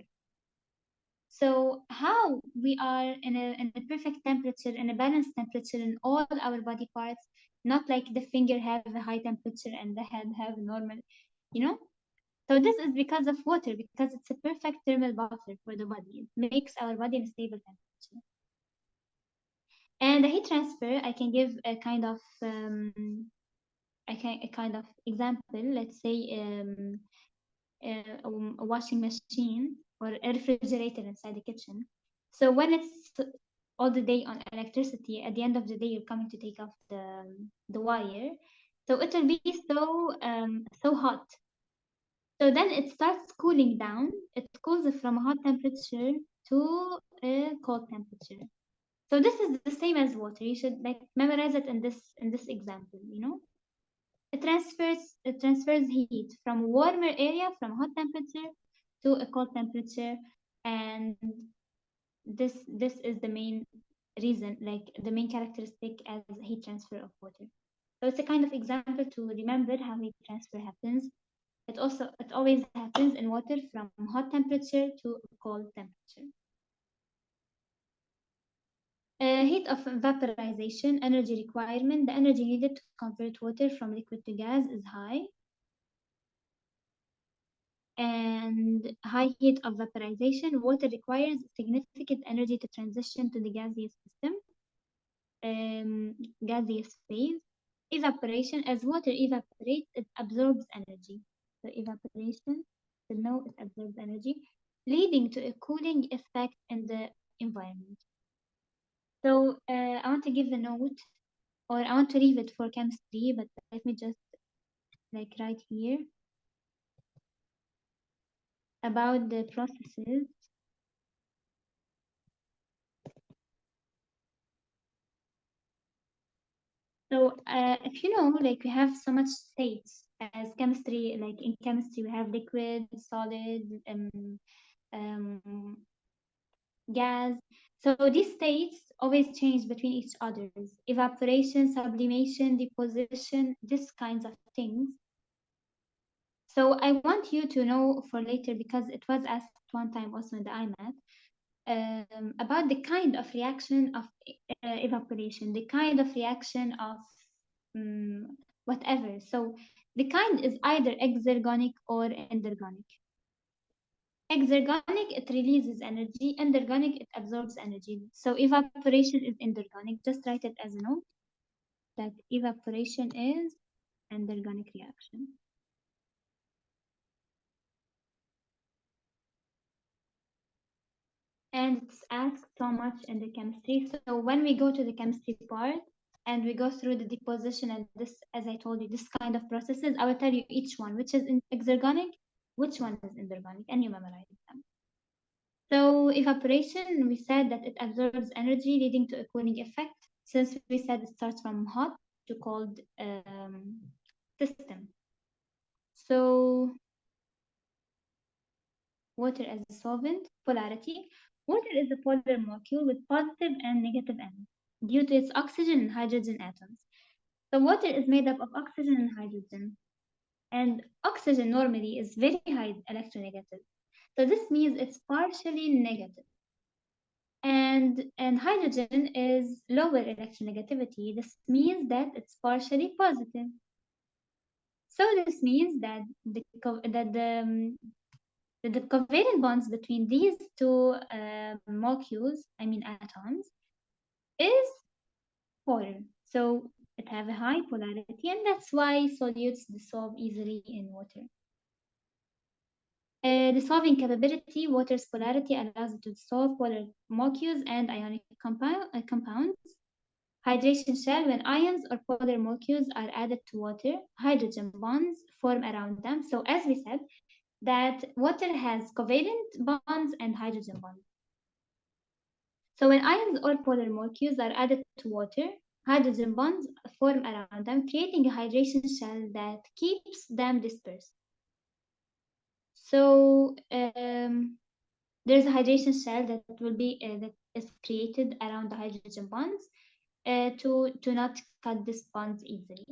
S1: So how we are in a perfect temperature, in a balanced temperature in all our body parts, not like the finger have a high temperature and the head have normal, you know? So this is because of water, because it's a perfect thermal buffer for the body. It makes our body in a stable temperature. And the heat transfer, I can give a kind of example. Let's say a washing machine or a refrigerator inside the kitchen. So when it's all the day on electricity, at the end of the day you're coming to take off the wire. So it will be so hot. So then it starts cooling down. It cools from a hot temperature to a cold temperature. So this is the same as water. You should like memorize it in this example, it transfers heat from warmer area from hot temperature to a cold temperature, and this is the main reason, like the main characteristic as heat transfer of water. So it's a kind of example to remember how heat transfer happens. It always happens in water from hot temperature to cold temperature. Heat of vaporization, energy requirement. The energy needed to convert water from liquid to gas is high. And high heat of vaporization, water requires significant energy to transition to the gaseous system, gaseous phase. Evaporation, as water evaporates, it absorbs energy. So evaporation, to know it absorbs energy, leading to a cooling effect in the environment. So I want to give a note or I want to leave it for chemistry, but let me just like write here about the processes. So if you know, like we have so much states as chemistry, like in chemistry we have liquid, solid, gas. So these states always change between each others. Evaporation, sublimation, deposition, these kinds of things. So I want you to know for later, because it was asked one time also in the IMAT, about the kind of reaction of evaporation, the kind of reaction of whatever. So the kind is either exergonic or endergonic. Exergonic, it releases energy. Endergonic, it absorbs energy. So evaporation is endergonic. Just write it as a note that evaporation is endergonic reaction. And it's asked so much in the chemistry. So when we go to the chemistry part and we go through the deposition and this, as I told you, this kind of processes, I will tell you each one, which is exergonic, which one is endergonic, and you memorize them. So evaporation, we said that it absorbs energy, leading to a cooling effect. Since we said it starts from hot to cold system. So water as a solvent, polarity. Water is a polar molecule with positive and negative ends due to its oxygen and hydrogen atoms. So water is made up of oxygen and hydrogen. And oxygen normally is very high electronegative. So this means it's partially negative. And hydrogen is lower electronegativity. This means that it's partially positive. So this means that the covalent bonds between these two molecules, I mean atoms, is polar. So it have a high polarity, and that's why solutes dissolve easily in water. Dissolving capability, water's polarity allows it to dissolve polar molecules and ionic compounds. Hydration shell, when ions or polar molecules are added to water, hydrogen bonds form around them. So as we said, that water has covalent bonds and hydrogen bonds. So when ions or polar molecules are added to water, hydrogen bonds form around them, creating a hydration shell that keeps them dispersed. So there's a hydration shell that will be that is created around the hydrogen bonds to not cut these bonds easily.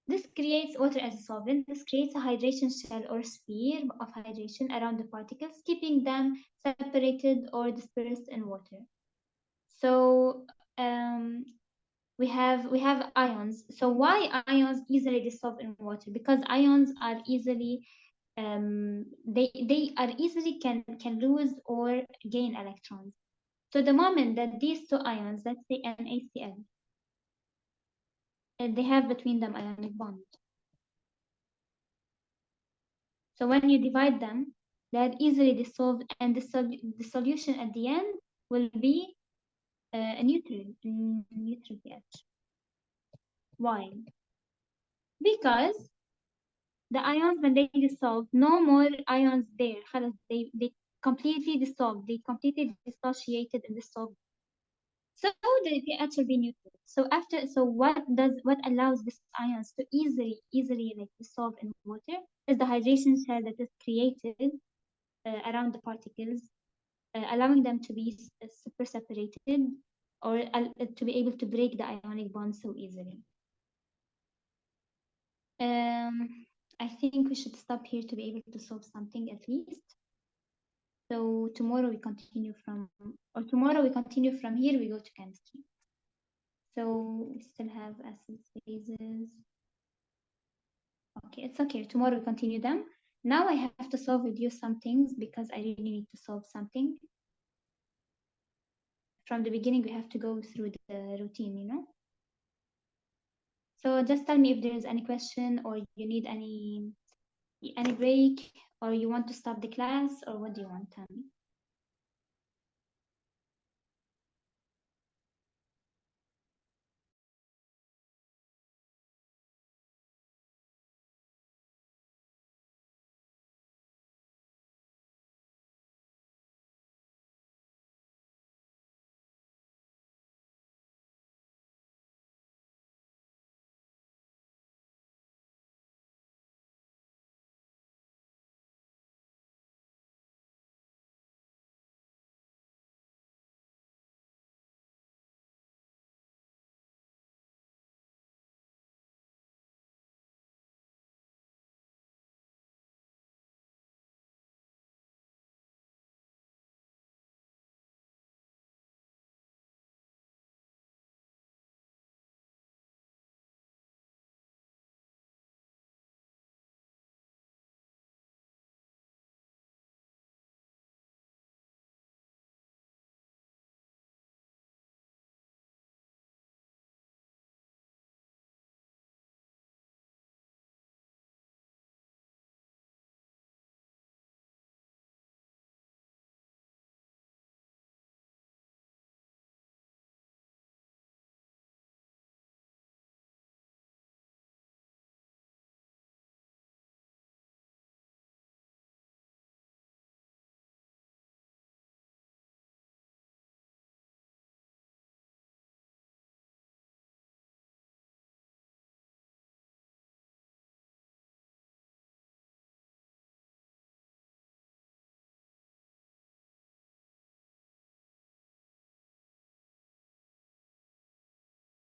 S1: This creates water as a solvent. This creates a hydration shell or sphere of hydration around the particles, keeping them separated or dispersed in water. So we have ions. So why ions easily dissolve in water? Because ions are easily they are easily can lose or gain electrons. So the moment that these two ions, let's say NaCl, they have between them ionic bond. So when you divide them, they are easily dissolved, and the solution at the end will be a neutral pH. Why? Because the ions, when they dissolve, no more ions there. They completely dissolved. They completely dissociated in the solvent. So the pH will be neutral. So what allows these ions to easily like dissolve in water is the hydration shell that is created around the particles, allowing them to be super separated or to be able to break the ionic bond so easily. I think we should stop here to be able to solve something at least. So tomorrow we continue from here, we go to chemistry. So we still have acids, bases. Okay, it's okay. Tomorrow we continue them. Now I have to solve with you some things because I really need to solve something. From the beginning, we have to go through the routine, you know? So just tell me if there is any question or you need any break or you want to stop the class or what do you want? Tell me.